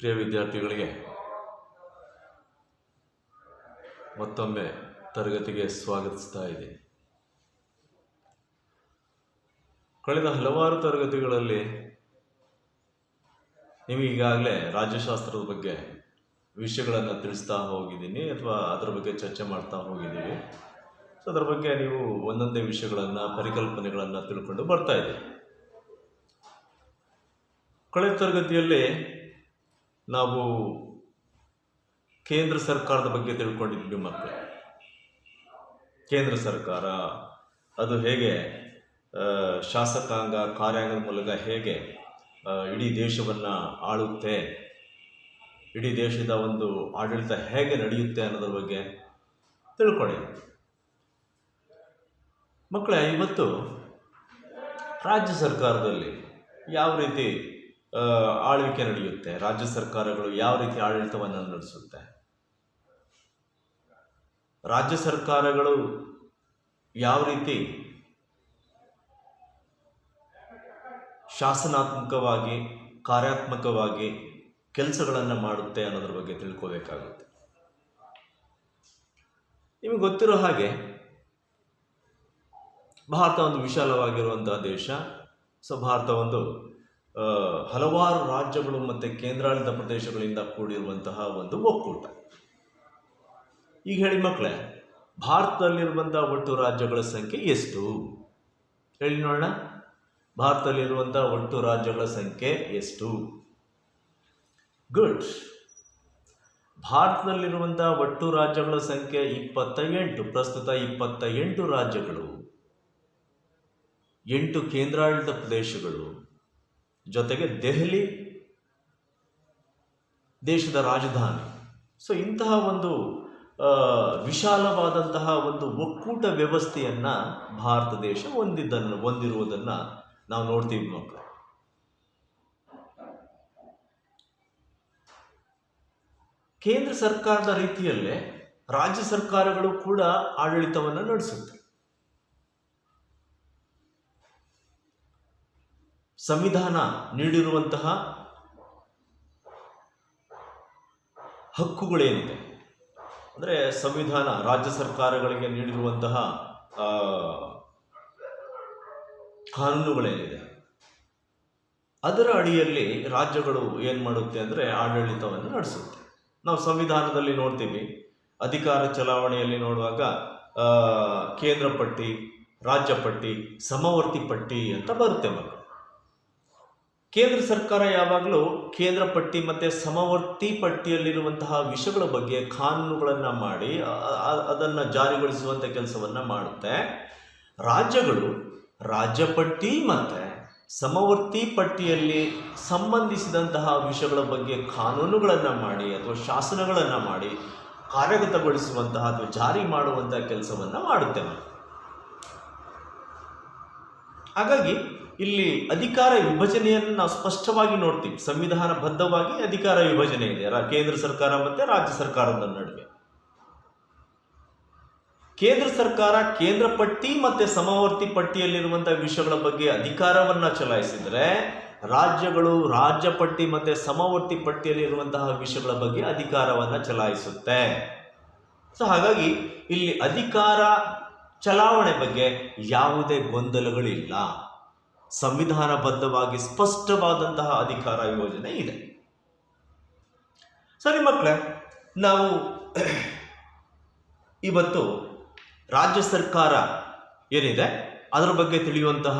ಪ್ರಿಯ ವಿದ್ಯಾರ್ಥಿಗಳಿಗೆ ಮತ್ತೊಮ್ಮೆ ತರಗತಿಗೆ ಸ್ವಾಗತಿಸ್ತಾ ಇದ್ದೀನಿ. ಕಳೆದ ಹಲವಾರು ತರಗತಿಗಳಲ್ಲಿ ನಿಮಗೀಗಾಗಲೇ ರಾಜ್ಯಶಾಸ್ತ್ರದ ಬಗ್ಗೆ ವಿಷಯಗಳನ್ನು ತಿಳಿಸ್ತಾ ಹೋಗಿದ್ದೀನಿ ಅಥವಾ ಅದರ ಬಗ್ಗೆ ಚರ್ಚೆ ಮಾಡ್ತಾ ಹೋಗಿದ್ದೀವಿ. ಸೊ ಅದರ ಬಗ್ಗೆ ನೀವು ಒಂದೊಂದೇ ವಿಷಯಗಳನ್ನು ಪರಿಕಲ್ಪನೆಗಳನ್ನು ತಿಳ್ಕೊಂಡು ಬರ್ತಾ ಇದ್ದೀವಿ. ಕಳೆದ ತರಗತಿಯಲ್ಲಿ ನಾವು ಕೇಂದ್ರ ಸರ್ಕಾರದ ಬಗ್ಗೆ ತಿಳ್ಕೊಂಡಿದ್ವಿ ಮಕ್ಕಳು. ಕೇಂದ್ರ ಸರ್ಕಾರ ಅದು ಹೇಗೆ ಶಾಸಕಾಂಗ ಕಾರ್ಯಾಂಗದ ಮೂಲಕ ಹೇಗೆ ಇಡೀ ದೇಶವನ್ನು ಆಳುತ್ತೆ, ಇಡೀ ದೇಶದ ಒಂದು ಆಡಳಿತ ಹೇಗೆ ನಡೆಯುತ್ತೆ ಅನ್ನೋದ್ರ ಬಗ್ಗೆ ತಿಳ್ಕೊಂಡಿದ್ವಿ ಮಕ್ಕಳೇ. ಇವತ್ತು ರಾಜ್ಯ ಸರ್ಕಾರದಲ್ಲಿ ಯಾವ ರೀತಿ ಆಳ್ವಿಕೆ ನಡೆಯುತ್ತೆ, ರಾಜ್ಯ ಸರ್ಕಾರಗಳು ಯಾವ ರೀತಿ ಆಡಳಿತವನ್ನು ನಡೆಸುತ್ತೆ, ರಾಜ್ಯ ಸರ್ಕಾರಗಳು ಯಾವ ರೀತಿ ಶಾಸನಾತ್ಮಕವಾಗಿ ಕಾರ್ಯಾತ್ಮಕವಾಗಿ ಕೆಲಸಗಳನ್ನು ಮಾಡುತ್ತೆ ಅನ್ನೋದ್ರ ಬಗ್ಗೆ ತಿಳ್ಕೋಬೇಕಾಗುತ್ತೆ. ನಿಮಗೆ ಗೊತ್ತಿರೋ ಹಾಗೆ ಭಾರತ ಒಂದು ವಿಶಾಲವಾಗಿರುವಂತಹ ದೇಶ. ಸೊ ಭಾರತ ಒಂದು ಹಲವಾರು ರಾಜ್ಯಗಳು ಮತ್ತು ಕೇಂದ್ರಾಡಳಿತ ಪ್ರದೇಶಗಳಿಂದ ಕೂಡಿರುವಂತಹ ಒಂದು ಒಕ್ಕೂಟ. ಈಗ ಹೇಳಿ ಮಕ್ಕಳೇ, ಭಾರತದಲ್ಲಿರುವಂತಹ ಒಟ್ಟು ರಾಜ್ಯಗಳ ಸಂಖ್ಯೆ ಎಷ್ಟು ಹೇಳಿ ನೋಡೋಣ. ಭಾರತದಲ್ಲಿರುವಂತಹ ಒಟ್ಟು ರಾಜ್ಯಗಳ ಸಂಖ್ಯೆ ಎಷ್ಟು? ಗುಡ್. ಭಾರತದಲ್ಲಿರುವಂತಹ ಒಟ್ಟು ರಾಜ್ಯಗಳ ಸಂಖ್ಯೆ 28. ಪ್ರಸ್ತುತ 28 ರಾಜ್ಯಗಳು, 8 ಕೇಂದ್ರಾಡಳಿತ ಪ್ರದೇಶಗಳು, ಜೊತೆಗೆ ದೆಹಲಿ ದೇಶದ ರಾಜಧಾನಿ. ಸೊ ಇಂತಹ ಒಂದು ವಿಶಾಲವಾದಂತಹ ಒಂದು ಒಕ್ಕೂಟ ವ್ಯವಸ್ಥೆಯನ್ನು ಭಾರತ ದೇಶ ಹೊಂದಿರುವುದನ್ನು ನಾವು ನೋಡ್ತೀವಿ ಮಕ್ಕಳು. ಕೇಂದ್ರ ಸರ್ಕಾರದ ರೀತಿಯಲ್ಲೇ ರಾಜ್ಯ ಸರ್ಕಾರಗಳು ಕೂಡ ಆಡಳಿತವನ್ನು ನಡೆಸುತ್ತೆ. ಸಂವಿಧಾನ ನೀಡಿರುವಂತಹ ಹಕ್ಕುಗಳೇನಿದೆ ಅಂದರೆ ಸಂವಿಧಾನ ರಾಜ್ಯ ಸರ್ಕಾರಗಳಿಗೆ ನೀಡಿರುವಂತಹ ಕಾನೂನುಗಳೇನಿದೆ ಅದರ ಅಡಿಯಲ್ಲಿ ರಾಜ್ಯಗಳು ಏನು ಮಾಡುತ್ತೆ ಅಂದರೆ ಆಡಳಿತವನ್ನು ನಡೆಸುತ್ತೆ. ನಾವು ಸಂವಿಧಾನದಲ್ಲಿ ನೋಡ್ತೀವಿ, ಅಧಿಕಾರ ಚಲಾವಣೆಯಲ್ಲಿ ನೋಡುವಾಗ ಕೇಂದ್ರ ಪಟ್ಟಿ, ರಾಜ್ಯ ಪಟ್ಟಿ, ಸಮವರ್ತಿ ಪಟ್ಟಿ ಅಂತ ಬರುತ್ತೆ ಮಕ್ಕಳು. ಕೇಂದ್ರ ಸರ್ಕಾರ ಯಾವಾಗಲೂ ಕೇಂದ್ರ ಪಟ್ಟಿ ಮತ್ತು ಸಮವರ್ತಿ ಪಟ್ಟಿಯಲ್ಲಿರುವಂತಹ ವಿಷಯಗಳ ಬಗ್ಗೆ ಕಾನೂನುಗಳನ್ನು ಮಾಡಿ ಅದನ್ನು ಜಾರಿಗೊಳಿಸುವಂಥ ಕೆಲಸವನ್ನು ಮಾಡುತ್ತೆ. ರಾಜ್ಯಗಳು ರಾಜ್ಯ ಪಟ್ಟಿ ಮತ್ತು ಸಮವರ್ತಿ ಪಟ್ಟಿಯಲ್ಲಿ ಸಂಬಂಧಿಸಿದಂತಹ ವಿಷಯಗಳ ಬಗ್ಗೆ ಕಾನೂನುಗಳನ್ನು ಮಾಡಿ ಅಥವಾ ಶಾಸನಗಳನ್ನು ಮಾಡಿ ಕಾರ್ಯಗತಗೊಳಿಸುವಂತಹ ಅಥವಾ ಜಾರಿ ಮಾಡುವಂತಹ ಕೆಲಸವನ್ನು ಮಾಡುತ್ತೆ. ಹಾಗಾಗಿ ಇಲ್ಲಿ ಅಧಿಕಾರ ವಿಭಜನೆಯನ್ನು ನಾವು ಸ್ಪಷ್ಟವಾಗಿ ನೋಡ್ತೀವಿ. ಸಂವಿಧಾನಬದ್ಧವಾಗಿ ಅಧಿಕಾರ ವಿಭಜನೆ ಇದೆ ಕೇಂದ್ರ ಸರ್ಕಾರ ಮತ್ತು ರಾಜ್ಯ ಸರ್ಕಾರದ ನಡುವೆ. ಕೇಂದ್ರ ಸರ್ಕಾರ ಕೇಂದ್ರ ಪಟ್ಟಿ ಮತ್ತು ಸಮವರ್ತಿ ಪಟ್ಟಿಯಲ್ಲಿರುವಂತಹ ವಿಷಯಗಳ ಬಗ್ಗೆ ಅಧಿಕಾರವನ್ನು ಚಲಾಯಿಸಿದರೆ, ರಾಜ್ಯಗಳು ರಾಜ್ಯ ಪಟ್ಟಿ ಮತ್ತು ಸಮವರ್ತಿ ಪಟ್ಟಿಯಲ್ಲಿರುವಂತಹ ವಿಷಯಗಳ ಬಗ್ಗೆ ಅಧಿಕಾರವನ್ನು ಚಲಾಯಿಸುತ್ತೆ. ಸೊ ಹಾಗಾಗಿ ಇಲ್ಲಿ ಅಧಿಕಾರ ಚಲಾವಣೆ ಬಗ್ಗೆ ಯಾವುದೇ ಗೊಂದಲಗಳಿಲ್ಲ. ಸಂವಿಧಾನಬದ್ಧವಾಗಿ ಸ್ಪಷ್ಟವಾದಂತಹ ಅಧಿಕಾರ ಯೋಜನೆ ಇದೆ. ಸರಿ ಮಕ್ಕಳೇ, ನಾವು ಇವತ್ತು ರಾಜ್ಯ ಸರ್ಕಾರ ಏನಿದೆ ಅದರ ಬಗ್ಗೆ ತಿಳಿಯುವಂತಹ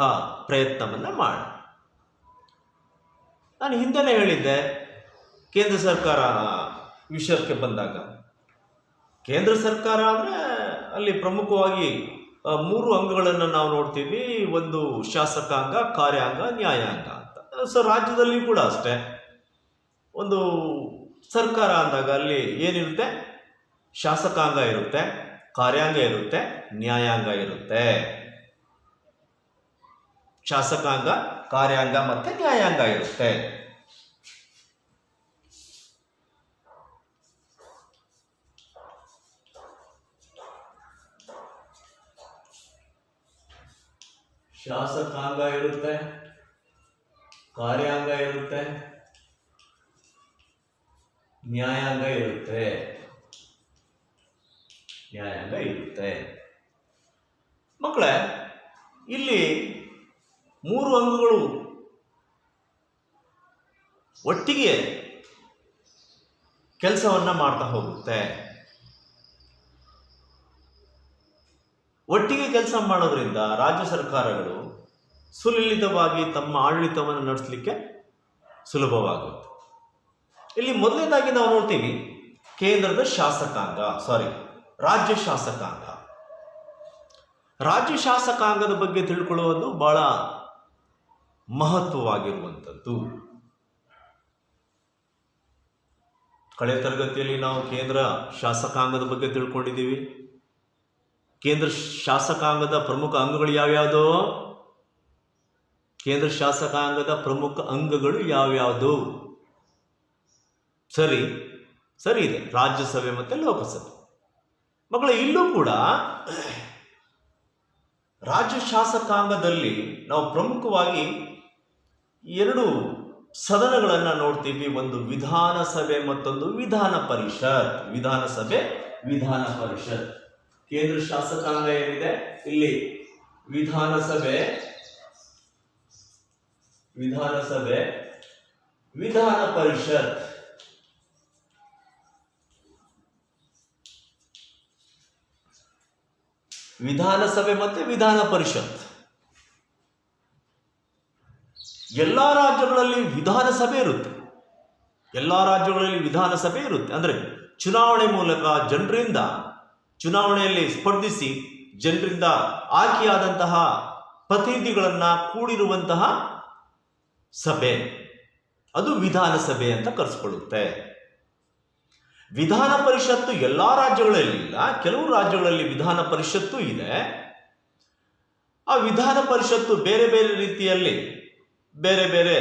ಪ್ರಯತ್ನವನ್ನು ಮಾಡೋಣ. ನಾನು ಹಿಂದೆನೇ ಹೇಳಿದ್ದೆ, ಕೇಂದ್ರ ಸರ್ಕಾರ ವಿಷಯಕ್ಕೆ ಬಂದಾಗ ಕೇಂದ್ರ ಸರ್ಕಾರ ಅಂದರೆ ಅಲ್ಲಿ ಪ್ರಮುಖವಾಗಿ 3 ಅಂಗಗಳನ್ನು ನಾವು ನೋಡ್ತೀವಿ. ಒಂದು ಶಾಸಕಾಂಗ, ಕಾರ್ಯಾಂಗ, ನ್ಯಾಯಾಂಗ ಅಂತ. ಸೊ ರಾಜ್ಯದಲ್ಲಿ ಕೂಡ ಅಷ್ಟೇ, ಒಂದು ಸರ್ಕಾರ ಅಂದಾಗ ಅಲ್ಲಿ ಏನಿರುತ್ತೆ, ಶಾಸಕಾಂಗ ಇರುತ್ತೆ, ಕಾರ್ಯಾಂಗ ಇರುತ್ತೆ, ನ್ಯಾಯಾಂಗ ಇರುತ್ತೆ. ಶಾಸಕಾಂಗ, ಕಾರ್ಯಾಂಗ ಮತ್ತು ನ್ಯಾಯಾಂಗ ಇರುತ್ತೆ. ಶಾಸಕಾಂಗ ಇರುತ್ತೆ, ಕಾರ್ಯಾಂಗ ಇರುತ್ತೆ, ನ್ಯಾಯಾಂಗ ಇರುತ್ತೆ. ನ್ಯಾಯಾಂಗ ಇರುತ್ತೆ. ಮಕ್ಕಳೇ, ಇಲ್ಲಿ 3 ಅಂಗಗಳು ಒಟ್ಟಿಗೆ ಕೆಲಸವನ್ನ ಮಾಡ್ತಾ ಹೋಗುತ್ತೆ. ಒಟ್ಟಿಗೆ ಕೆಲಸ ಮಾಡೋದ್ರಿಂದ ರಾಜ್ಯ ಸರ್ಕಾರಗಳು ಸುಲಲಿತವಾಗಿ ತಮ್ಮ ಆಡಳಿತವನ್ನು ನಡೆಸಲಿಕ್ಕೆ ಸುಲಭವಾಗುತ್ತೆ. ಇಲ್ಲಿ ಮೊದಲನೇದಾಗಿ ನಾವು ನೋಡ್ತೀವಿ ಕೇಂದ್ರದ ಶಾಸಕಾಂಗ, ರಾಜ್ಯ ಶಾಸಕಾಂಗ. ರಾಜ್ಯ ಶಾಸಕಾಂಗದ ಬಗ್ಗೆ ತಿಳ್ಕೊಳ್ಳುವುದು ಬಹಳ ಮಹತ್ವವಾಗಿರುವಂಥದ್ದು. ಕಳೆದ ತರಗತಿಯಲ್ಲಿ ನಾವು ಕೇಂದ್ರ ಶಾಸಕಾಂಗದ ಬಗ್ಗೆ ತಿಳ್ಕೊಂಡಿದ್ದೀವಿ. ಕೇಂದ್ರ ಶಾಸಕಾಂಗದ ಪ್ರಮುಖ ಅಂಗಗಳು ಯಾವ್ಯಾವುದು? ಕೇಂದ್ರ ಶಾಸಕಾಂಗದ ಪ್ರಮುಖ ಅಂಗಗಳು ಯಾವ್ಯಾವುದು? ಸರಿ ಇದೆ, ರಾಜ್ಯಸಭೆ ಮತ್ತು ಲೋಕಸಭೆ. ಮಕ್ಕಳ, ಇಲ್ಲೂ ಕೂಡ ರಾಜ್ಯ ಶಾಸಕಾಂಗದಲ್ಲಿ ನಾವು ಪ್ರಮುಖವಾಗಿ 2 ಸದನಗಳನ್ನು ನೋಡ್ತೀವಿ. ಒಂದು ವಿಧಾನಸಭೆ, ಮತ್ತೊಂದು ವಿಧಾನ ಪರಿಷತ್. ವಿಧಾನಸಭೆ, ವಿಧಾನ ಪರಿಷತ್. ಕೇಂದ್ರ ಶಾಸಕಾಂಗ ಏನಿದೆ ಇಲ್ಲಿ ವಿಧಾನಸಭೆ, ವಿಧಾನ ಪರಿಷತ್. ವಿಧಾನಸಭೆ ಮತ್ತೆ ವಿಧಾನ ಪರಿಷತ್. ಎಲ್ಲಾ ರಾಜ್ಯಗಳಲ್ಲಿ ವಿಧಾನಸಭೆ ಇರುತ್ತೆ. ಅಂದ್ರೆ ಚುನಾವಣೆ ಮೂಲಕ ಚುನಾವಣೆಯಲ್ಲಿ ಸ್ಪರ್ಧಿಸಿ ಜನರಿಂದ ಆಯ್ಕೆಯಾದಂತಹ ಪ್ರತಿನಿಧಿಗಳನ್ನ ಕೂಡಿರುವಂತಹ ಸಭೆ, ಅದು ವಿಧಾನಸಭೆ ಅಂತ ಕರೆಸಿಕೊಳ್ಳುತ್ತೆ. ವಿಧಾನ ಪರಿಷತ್ತು ಎಲ್ಲಾ ರಾಜ್ಯಗಳಲ್ಲಿ ಇಲ್ಲ, ಕೆಲವು ರಾಜ್ಯಗಳಲ್ಲಿ ವಿಧಾನ ಪರಿಷತ್ತು ಇದೆ. ಆ ವಿಧಾನ ಪರಿಷತ್ತು ಬೇರೆ ಬೇರೆ ರೀತಿಯಲ್ಲಿ ಬೇರೆ ಬೇರೆ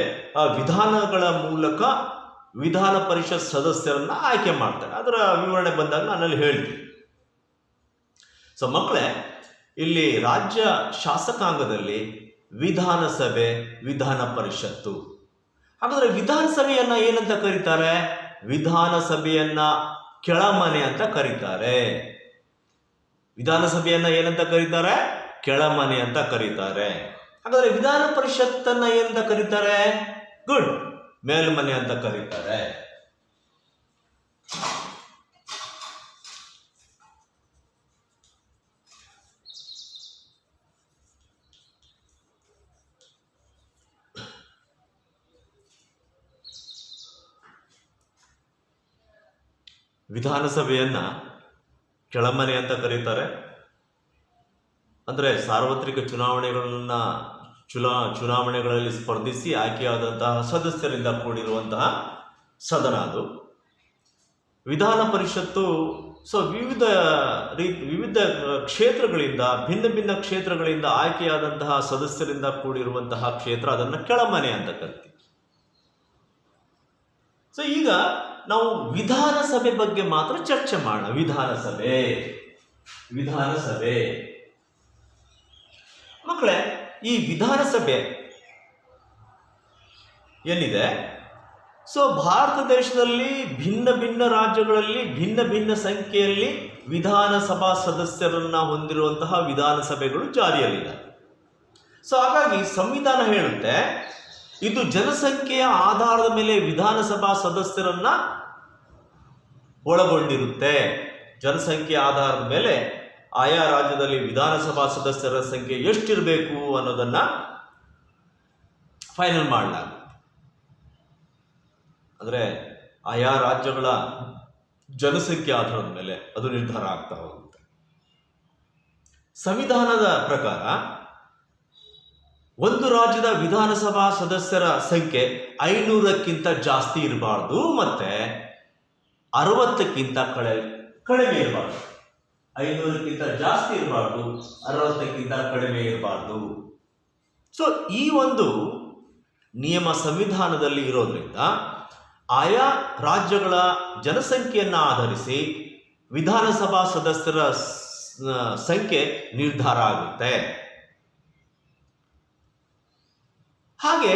ವಿಧಾನಗಳ ಮೂಲಕ ವಿಧಾನ ಪರಿಷತ್ ಸದಸ್ಯರನ್ನ ಆಯ್ಕೆ ಮಾಡ್ತಾರೆ. ಅದರ ವಿವರಣೆ ಬಂದಾಗ ನಾನಲ್ಲಿ ಹೇಳ್ತೀನಿ. ಸೊ ಮಕ್ಕಳೇ, ಇಲ್ಲಿ ರಾಜ್ಯ ಶಾಸಕಾಂಗದಲ್ಲಿ ವಿಧಾನಸಭೆ, ವಿಧಾನ ಪರಿಷತ್ತು. ಹಾಗಾದ್ರೆ ವಿಧಾನಸಭೆಯನ್ನ ಏನಂತ ಕರೀತಾರೆ? ವಿಧಾನಸಭೆಯನ್ನ ಕೆಳಮನೆ ಅಂತ ಕರೀತಾರೆ. ವಿಧಾನಸಭೆಯನ್ನ ಏನಂತ ಕರೀತಾರೆ? ಕೆಳಮನೆ ಅಂತ ಕರೀತಾರೆ. ಹಾಗಾದ್ರೆ ವಿಧಾನ ಪರಿಷತ್ತನ್ನ ಏನಂತ ಕರೀತಾರೆ? ಗುಡ್, ಮೇಲ್ಮನೆ ಅಂತ ಕರೀತಾರೆ. ವಿಧಾನಸಭೆಯನ್ನ ಕೆಳಮನೆ ಅಂತ ಕರೀತಾರೆ. ಅಂದ್ರೆ ಸಾರ್ವತ್ರಿಕ ಚುನಾವಣೆಗಳಲ್ಲಿ ಸ್ಪರ್ಧಿಸಿ ಆಯ್ಕೆಯಾದಂತಹ ಸದಸ್ಯರಿಂದ ಕೂಡಿರುವಂತಹ ಸದನ ಅದು. ವಿಧಾನ ಪರಿಷತ್ತು ವಿವಿಧ ಕ್ಷೇತ್ರಗಳಿಂದ, ಭಿನ್ನ ಕ್ಷೇತ್ರಗಳಿಂದ ಆಯ್ಕೆಯಾದಂತಹ ಸದಸ್ಯರಿಂದ ಕೂಡಿರುವಂತಹ ಕ್ಷೇತ್ರ, ಅದನ್ನು ಕೆಳಮನೆ ಅಂತ ಕರಿತೀವಿ. ಸೊ ಈಗ ನಾವು ವಿಧಾನಸಭೆ ಬಗ್ಗೆ ಮಾತ್ರ ಚರ್ಚೆ ಮಾಡೋಣ. ವಿಧಾನಸಭೆ ಮಕ್ಕಳೇ, ಈ ವಿಧಾನಸಭೆ ಏನಿದೆ, ಸೊ ಭಾರತ ದೇಶದಲ್ಲಿ ಭಿನ್ನ ರಾಜ್ಯಗಳಲ್ಲಿ ಭಿನ್ನ ಸಂಖ್ಯೆಯಲ್ಲಿ ವಿಧಾನಸಭಾ ಸದಸ್ಯರನ್ನ ಹೊಂದಿರುವಂತಹ ವಿಧಾನಸಭೆಗಳು ಜಾರಿಯಲ್ಲಿದೆ. ಸೊ ಹಾಗಾಗಿ ಸಂವಿಧಾನ ಹೇಳುತ್ತೆ, ಇದು ಜನಸಂಖ್ಯೆಯ ಆಧಾರದ ಮೇಲೆ ವಿಧಾನಸಭಾ ಸದಸ್ಯರನ್ನ ಒಳಗೊಂಡಿರುತ್ತೆ. ಜನಸಂಖ್ಯೆಯ ಆಧಾರದ ಮೇಲೆ ಆಯಾ ರಾಜ್ಯದಲ್ಲಿ ವಿಧಾನಸಭಾ ಸದಸ್ಯರ ಸಂಖ್ಯೆ ಎಷ್ಟಿರಬೇಕು ಅನ್ನೋದನ್ನ ಫೈನಲ್ ಮಾಡಲಾಗುತ್ತೆ. ಅಂದ್ರೆ ಆಯಾ ರಾಜ್ಯಗಳ ಜನಸಂಖ್ಯೆ ಆಧಾರದ ಮೇಲೆ ಅದು ನಿರ್ಧಾರ ಆಗ್ತಾ ಹೋಗುತ್ತೆ. ಸಂವಿಧಾನದ ಪ್ರಕಾರ ಒಂದು ರಾಜ್ಯದ ವಿಧಾನಸಭಾ ಸದಸ್ಯರ ಸಂಖ್ಯೆ 500ಕ್ಕಿಂತ ಜಾಸ್ತಿ ಇರಬಾರ್ದು, ಮತ್ತೆ 60ಕ್ಕಿಂತ ಕಡಿಮೆ ಇರಬಾರ್ದು. 500ಕ್ಕಿಂತ ಜಾಸ್ತಿ ಇರಬಾರ್ದು, 60ಕ್ಕಿಂತ ಕಡಿಮೆ ಇರಬಾರ್ದು. ಸೊ ಈ ಒಂದು ನಿಯಮ ಸಂವಿಧಾನದಲ್ಲಿ ಇರೋದ್ರಿಂದ ಆಯಾ ರಾಜ್ಯಗಳ ಜನಸಂಖ್ಯೆಯನ್ನು ಆಧರಿಸಿ ವಿಧಾನಸಭಾ ಸದಸ್ಯರ ಸಂಖ್ಯೆ ನಿರ್ಧಾರ ಆಗುತ್ತೆ. ಹಾಗೆ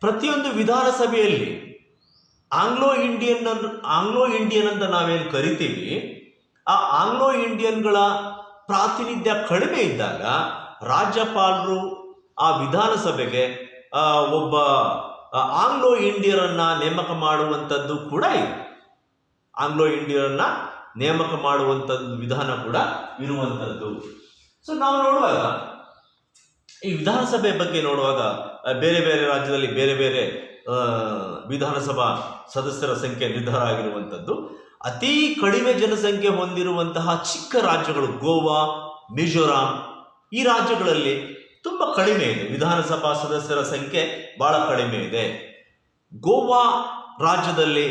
ಪ್ರತಿಯೊಂದು ವಿಧಾನಸಭೆಯಲ್ಲಿ ಆಂಗ್ಲೋ ಇಂಡಿಯನ್ ಅಂತ ನಾವೇನು ಕರಿತೀವಿ, ಆ ಆಂಗ್ಲೋ ಇಂಡಿಯನ್ಗಳ ಪ್ರಾತಿನಿಧ್ಯ ಕಡಿಮೆ ಇದ್ದಾಗ ರಾಜ್ಯಪಾಲರು ಆ ವಿಧಾನಸಭೆಗೆ ಒಬ್ಬ ಆಂಗ್ಲೋ ಇಂಡಿಯರನ್ನ ನೇಮಕ ಮಾಡುವಂಥದ್ದು ಕೂಡ ಇದೆ. ಆಂಗ್ಲೋ ಇಂಡಿಯರನ್ನ ನೇಮಕ ಮಾಡುವಂಥದ್ದು ವಿಧಾನ ಕೂಡ ಇರುವಂಥದ್ದು. ಸೊ ನಾವು ನೋಡುವಾಗ ಈ ವಿಧಾನಸಭೆ ಬಗ್ಗೆ ನೋಡುವಾಗ ಬೇರೆ ಬೇರೆ ರಾಜ್ಯದಲ್ಲಿ ಬೇರೆ ಬೇರೆ ವಿಧಾನಸಭಾ ಸದಸ್ಯರ ಸಂಖ್ಯೆ ನಿರ್ಧಾರ ಆಗಿರುವಂಥದ್ದು. ಅತಿ ಕಡಿಮೆ ಜನಸಂಖ್ಯೆ ಹೊಂದಿರುವಂತಹ ಚಿಕ್ಕ ರಾಜ್ಯಗಳು ಗೋವಾ, ಮಿಜೋರಾಂ, ಈ ರಾಜ್ಯಗಳಲ್ಲಿ ತುಂಬ ಕಡಿಮೆ ಇದೆ. ವಿಧಾನಸಭಾ ಸದಸ್ಯರ ಸಂಖ್ಯೆ ಬಹಳ ಕಡಿಮೆ ಇದೆ. ಗೋವಾ ರಾಜ್ಯದಲ್ಲಿ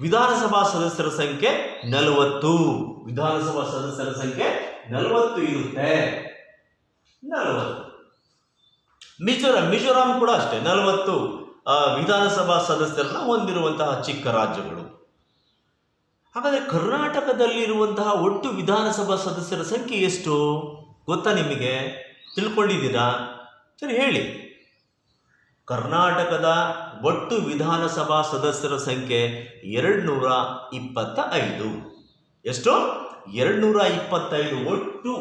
ವಿಧಾನಸಭಾ ಸದಸ್ಯರ ಸಂಖ್ಯೆ 40. ವಿಧಾನಸಭಾ ಸದಸ್ಯರ ಸಂಖ್ಯೆ 40 ಇರುತ್ತೆ. 40. ಮಿಜೋರಾಂ ಕೂಡ ಅಷ್ಟೇ 40 ವಿಧಾನಸಭಾ ಸದಸ್ಯರನ್ನ ಹೊಂದಿರುವಂತಹ ಚಿಕ್ಕ ರಾಜ್ಯಗಳು. ಹಾಗಾದರೆ ಕರ್ನಾಟಕದಲ್ಲಿರುವಂತಹ ಒಟ್ಟು ವಿಧಾನಸಭಾ ಸದಸ್ಯರ ಸಂಖ್ಯೆ ಎಷ್ಟು ಗೊತ್ತಾ ನಿಮಗೆ? ತಿಳ್ಕೊಂಡಿದ್ದೀರಾ? ಸರಿ ಹೇಳಿ. ಕರ್ನಾಟಕದ ಒಟ್ಟು ವಿಧಾನಸಭಾ ಸದಸ್ಯರ ಸಂಖ್ಯೆ 225. ಎಷ್ಟು? 225. ಒಟ್ಟು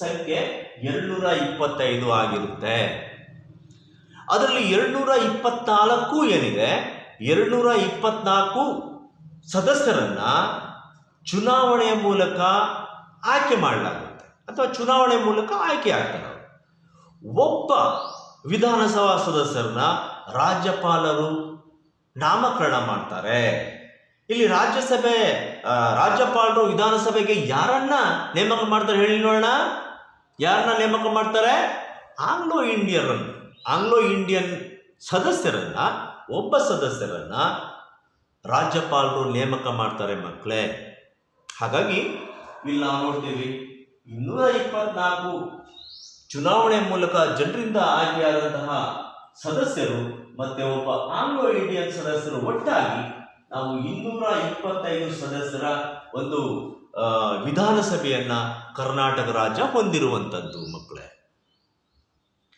ಸಂಖ್ಯೆ 225 ಆಗಿರುತ್ತೆ. ಅದರಲ್ಲಿ 224 ಏನಿದೆ, 224 ಸದಸ್ಯರನ್ನ ಚುನಾವಣೆಯ ಮೂಲಕ ಆಯ್ಕೆ ಮಾಡಲಾಗುತ್ತೆ ಅಥವಾ ಚುನಾವಣೆ ಮೂಲಕ ಆಯ್ಕೆ ಆಗ್ತಾರೆ. ಒಬ್ಬ ವಿಧಾನಸಭಾ ಸದಸ್ಯರನ್ನ ರಾಜ್ಯಪಾಲರು ನಾಮಕರಣ ಮಾಡ್ತಾರೆ. ಇಲ್ಲಿ ರಾಜ್ಯಪಾಲರು ವಿಧಾನಸಭೆಗೆ ಯಾರನ್ನ ನೇಮಕ ಮಾಡ್ತಾರೆ ಹೇಳಿ ನೋಡೋಣ. ಯಾರನ್ನ ನೇಮಕ ಮಾಡ್ತಾರೆ? ಆಂಗ್ಲೋ ಇಂಡಿಯನ್ ಸದಸ್ಯರನ್ನ, ಒಬ್ಬ ಸದಸ್ಯರನ್ನ ರಾಜ್ಯಪಾಲರು ನೇಮಕ ಮಾಡ್ತಾರೆ ಮಕ್ಕಳೇ. ಹಾಗಾಗಿ ಇಲ್ಲಿ ನಾವು ನೋಡ್ತೀವಿ 224 ಚುನಾವಣೆ ಮೂಲಕ ಜನರಿಂದ ಆಯ್ಕೆಯಾದಂತಹ ಸದಸ್ಯರು ಮತ್ತೆ ಒಬ್ಬ ಆಂಗ್ಲೋ ಇಂಡಿಯನ್ ಸದಸ್ಯರು ಒಟ್ಟಾಗಿ ನಾವು 225 ಸದಸ್ಯರ ಒಂದು ವಿಧಾನಸಭೆಯನ್ನ ಕರ್ನಾಟಕ ರಾಜ್ಯ ಹೊಂದಿರುವಂಥದ್ದು ಮಕ್ಕಳೇ.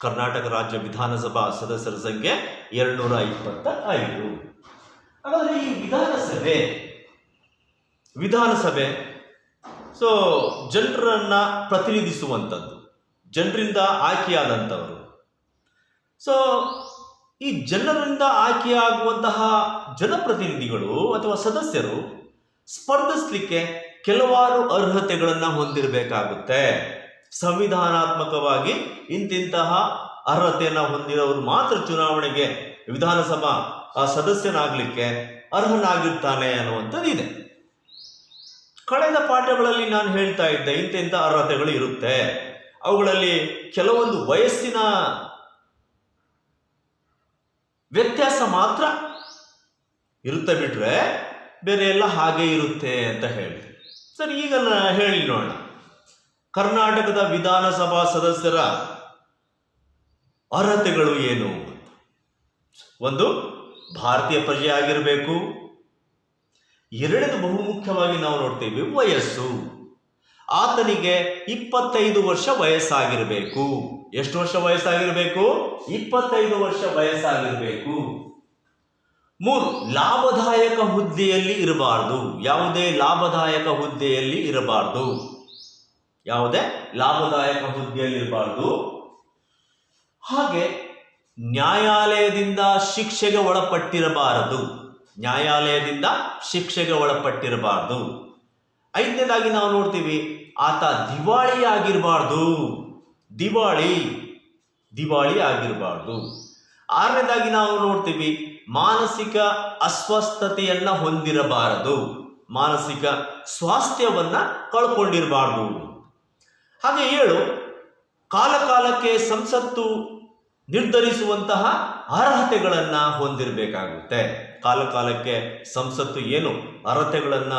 ಕರ್ನಾಟಕ ರಾಜ್ಯ ವಿಧಾನಸಭಾ ಸದಸ್ಯರ ಸಂಖ್ಯೆ 225. ಹಾಗಾದರೆ ಈ ವಿಧಾನಸಭೆ ಸೊ ಜನರನ್ನ ಪ್ರತಿನಿಧಿಸುವಂಥದ್ದು, ಜನರಿಂದ ಆಯ್ಕೆಯಾದಂಥವರು. ಸೊ ಈ ಜನರಿಂದ ಆಯ್ಕೆಯಾಗುವಂತಹ ಜನಪ್ರತಿನಿಧಿಗಳು ಅಥವಾ ಸದಸ್ಯರು ಸ್ಪರ್ಧಿಸಲಿಕ್ಕೆ ಕೆಲವಾರು ಅರ್ಹತೆಗಳನ್ನು ಹೊಂದಿರಬೇಕಾಗುತ್ತೆ. ಸಂವಿಧಾನಾತ್ಮಕವಾಗಿ ಇಂತಿಂತಹ ಅರ್ಹತೆಯನ್ನು ಹೊಂದಿರೋರು ಮಾತ್ರ ಚುನಾವಣೆಗೆ ವಿಧಾನಸಭಾ ಸದಸ್ಯನಾಗಲಿಕ್ಕೆ ಅರ್ಹನಾಗಿರ್ತಾನೆ ಅನ್ನುವಂಥದ್ದು ಇದೆ. ಕಳೆದ ಪಾಠಗಳಲ್ಲಿ ನಾನು ಹೇಳ್ತಾ ಇದ್ದೆ ಇಂಥ ಅರ್ಹತೆಗಳು ಇರುತ್ತೆ. ಅವುಗಳಲ್ಲಿ ಕೆಲವೊಂದು ವಯಸ್ಸಿನ ವ್ಯತ್ಯಾಸ ಮಾತ್ರ ಇರುತ್ತೆ, ಬಿಟ್ರೆ ಬೇರೆ ಎಲ್ಲ ಹಾಗೆ ಇರುತ್ತೆ ಅಂತ ಹೇಳ್ತೀನಿ. ಸರಿ, ಈಗ ಹೇಳಿ ನೋಡೋಣ. ಕರ್ನಾಟಕದ ವಿಧಾನಸಭಾ ಸದಸ್ಯರ ಅರ್ಹತೆಗಳು ಏನು? ಒಂದು, ಭಾರತೀಯ ಪ್ರಜೆ ಆಗಿರಬೇಕು. ಎರಡನೇದು ಬಹುಮುಖ್ಯವಾಗಿ ನಾವು ನೋಡ್ತೀವಿ ವಯಸ್ಸು. ಆತನಿಗೆ 25 ವರ್ಷ ವಯಸ್ಸಾಗಿರಬೇಕು. ಎಷ್ಟು ವರ್ಷ ವಯಸ್ಸಾಗಿರಬೇಕು? 25 ವರ್ಷ ವಯಸ್ಸಾಗಿರಬೇಕು. 3, ಲಾಭದಾಯಕ ಹುದ್ದೆಯಲ್ಲಿ ಇರಬಾರ್ದು. ಯಾವುದೇ ಲಾಭದಾಯಕ ಹುದ್ದೆಯಲ್ಲಿ ಇರಬಾರ್ದು. ಹಾಗೆ ನ್ಯಾಯಾಲಯದಿಂದ ಶಿಕ್ಷೆಗೆ ಒಳಪಟ್ಟಿರಬಾರದು. 5ನೇದಾಗಿ ನಾವು ನೋಡ್ತೀವಿ ಆತ ದಿವಾಳಿ ಆಗಿರಬಾರ್ದು. 6ನೇದಾಗಿ ನಾವು ನೋಡ್ತೀವಿ ಮಾನಸಿಕ ಅಸ್ವಸ್ಥತೆಯನ್ನ ಹೊಂದಿರಬಾರದು. ಮಾನಸಿಕ ಸ್ವಾಸ್ಥ್ಯವನ್ನ ಕಳ್ಕೊಂಡಿರಬಾರ್ದು. ಹಾಗೆ 7, ಕಾಲಕಾಲಕ್ಕೆ ಸಂಸತ್ತು ನಿರ್ಧರಿಸುವಂತಹ ಅರ್ಹತೆಗಳನ್ನ ಹೊಂದಿರಬೇಕಾಗುತ್ತೆ. ಕಾಲಕಾಲಕ್ಕೆ ಸಂಸತ್ತು ಏನು ಅರ್ಹತೆಗಳನ್ನ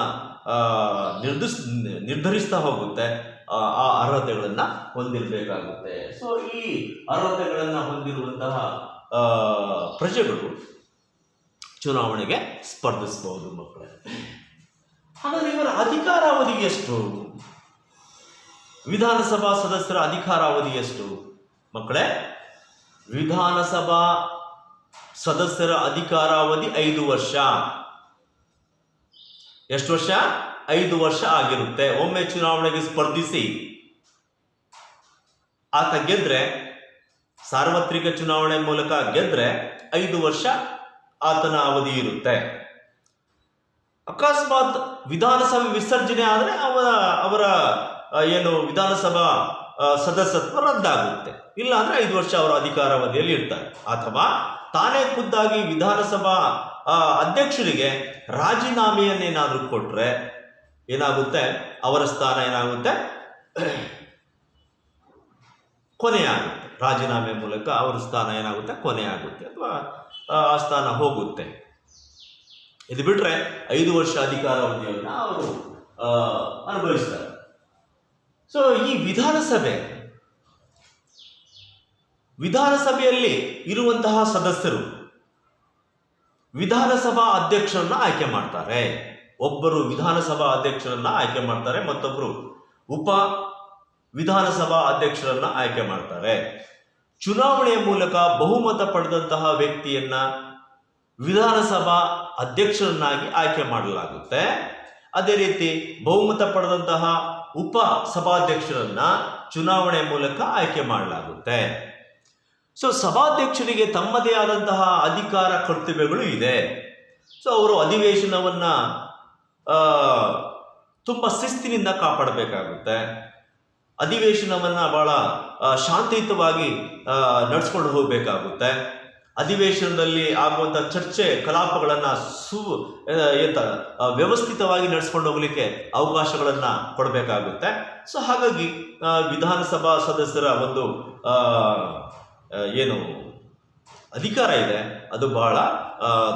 ನಿರ್ಧರಿಸ್ತಾ ಹೋಗುತ್ತೆ, ಆ ಅರ್ಹತೆಗಳನ್ನ ಹೊಂದಿರಬೇಕಾಗುತ್ತೆ. ಸೊ ಈ ಅರ್ಹತೆಗಳನ್ನ ಹೊಂದಿರುವಂತಹ ಪ್ರಜೆಗಳು ಚುನಾವಣೆಗೆ ಸ್ಪರ್ಧಿಸಬಹುದು ಮಕ್ಕಳೇ. ಹಾಗಾದ್ರೆ ಇವರ ಅಧಿಕಾರಾವಧಿ ಎಷ್ಟು? ವಿಧಾನಸಭಾ ಸದಸ್ಯರ ಅಧಿಕಾರಾವಧಿ ಎಷ್ಟು ಮಕ್ಕಳೇ? ವಿಧಾನಸಭಾ ಸದಸ್ಯರ ಅಧಿಕಾರಾವಧಿ 5 ವರ್ಷ. ಎಷ್ಟು ವರ್ಷ? 5 ವರ್ಷ ಆಗಿರುತ್ತೆ. ಒಮ್ಮೆ ಚುನಾವಣೆಗೆ ಸ್ಪರ್ಧಿಸಿ ಆತ ಗೆದ್ರೆ, ಸಾರ್ವತ್ರಿಕ ಚುನಾವಣೆ ಮೂಲಕ ಗೆದ್ರೆ 5 ವರ್ಷ ಆತನ ಅವಧಿ ಇರುತ್ತೆ. ಅಕಸ್ಮಾತ್ ವಿಧಾನಸಭೆ ವಿಸರ್ಜನೆ ಆದರೆ ಅವರ ಏನು ವಿಧಾನಸಭಾ ಸದಸ್ಯತ್ವ ರದ್ದಾಗುತ್ತೆ. ಇಲ್ಲ ಅಂದ್ರೆ 5 ವರ್ಷ ಅವರ ಅಧಿಕಾರಾವಧಿಯಲ್ಲಿ ಇರ್ತಾರೆ. ಅಥವಾ ತಾನೇ ಖುದ್ದಾಗಿ ವಿಧಾನಸಭಾ ಅಧ್ಯಕ್ಷರಿಗೆ ರಾಜೀನಾಮೆಯನ್ನೇನಾದ್ರೂ ಕೊಟ್ರೆ ಏನಾಗುತ್ತೆ, ಅವರ ಸ್ಥಾನ ಏನಾಗುತ್ತೆ, ಕೊನೆಯಾಗುತ್ತೆ. ರಾಜೀನಾಮೆ ಮೂಲಕ ಅವರ ಸ್ಥಾನ ಏನಾಗುತ್ತೆ, ಕೊನೆಯಾಗುತ್ತೆ ಅಥವಾ ಆ ಸ್ಥಾನ ಹೋಗುತ್ತೆ. ಇದು ಬಿಟ್ರೆ 5 ವರ್ಷ ಅಧಿಕಾರಾವಧಿಯನ್ನು ಅವರು ಅನುಭವಿಸ್ತಾರೆ. ಸೊ ಈ ವಿಧಾನಸಭೆಯಲ್ಲಿ ಇರುವಂತಹ ಸದಸ್ಯರು ವಿಧಾನಸಭಾ ಅಧ್ಯಕ್ಷರನ್ನ ಆಯ್ಕೆ ಮಾಡ್ತಾರೆ. ಒಬ್ಬರು ವಿಧಾನಸಭಾ ಅಧ್ಯಕ್ಷರನ್ನ ಆಯ್ಕೆ ಮಾಡ್ತಾರೆ, ಮತ್ತೊಬ್ಬರು ಉಪ ವಿಧಾನಸಭಾ ಅಧ್ಯಕ್ಷರನ್ನ ಆಯ್ಕೆ ಮಾಡ್ತಾರೆ. ಚುನಾವಣೆಯ ಮೂಲಕ ಬಹುಮತ ಪಡೆದಂತಹ ವ್ಯಕ್ತಿಯನ್ನ ವಿಧಾನಸಭಾ ಅಧ್ಯಕ್ಷರನ್ನಾಗಿ ಆಯ್ಕೆ ಮಾಡಲಾಗುತ್ತೆ. ಅದೇ ರೀತಿ ಬಹುಮತ ಪಡೆದಂತಹ ಉಪ ಸಭಾಧ್ಯಕ್ಷರನ್ನ ಚುನಾವಣೆ ಮೂಲಕ ಆಯ್ಕೆ ಮಾಡಲಾಗುತ್ತೆ. ಸೊ ಸಭಾಧ್ಯಕ್ಷರಿಗೆ ತಮ್ಮದೇ ಆದಂತಹ ಅಧಿಕಾರ ಕರ್ತವ್ಯಗಳು ಇದೆ. ಸೊ ಅವರು ಅಧಿವೇಶನವನ್ನ ತುಂಬ ಶಿಸ್ತಿನಿಂದ ಕಾಪಾಡಬೇಕಾಗುತ್ತೆ. ಅಧಿವೇಶನವನ್ನ ಬಹಳ ಶಾಂತಿಯುತವಾಗಿ ನಡೆಸ್ಕೊಂಡು ಹೋಗಬೇಕಾಗುತ್ತೆ. ಅಧಿವೇಶನದಲ್ಲಿ ಆಗುವಂಥ ಚರ್ಚೆ ಕಲಾಪಗಳನ್ನು ವ್ಯವಸ್ಥಿತವಾಗಿ ನಡೆಸ್ಕೊಂಡು ಹೋಗ್ಲಿಕ್ಕೆ ಅವಕಾಶಗಳನ್ನು ಕೊಡಬೇಕಾಗುತ್ತೆ. ಸೊ ಹಾಗಾಗಿ ವಿಧಾನಸಭಾ ಸದಸ್ಯರ ಒಂದು ಏನು ಅಧಿಕಾರ ಇದೆ ಅದು ಬಹಳ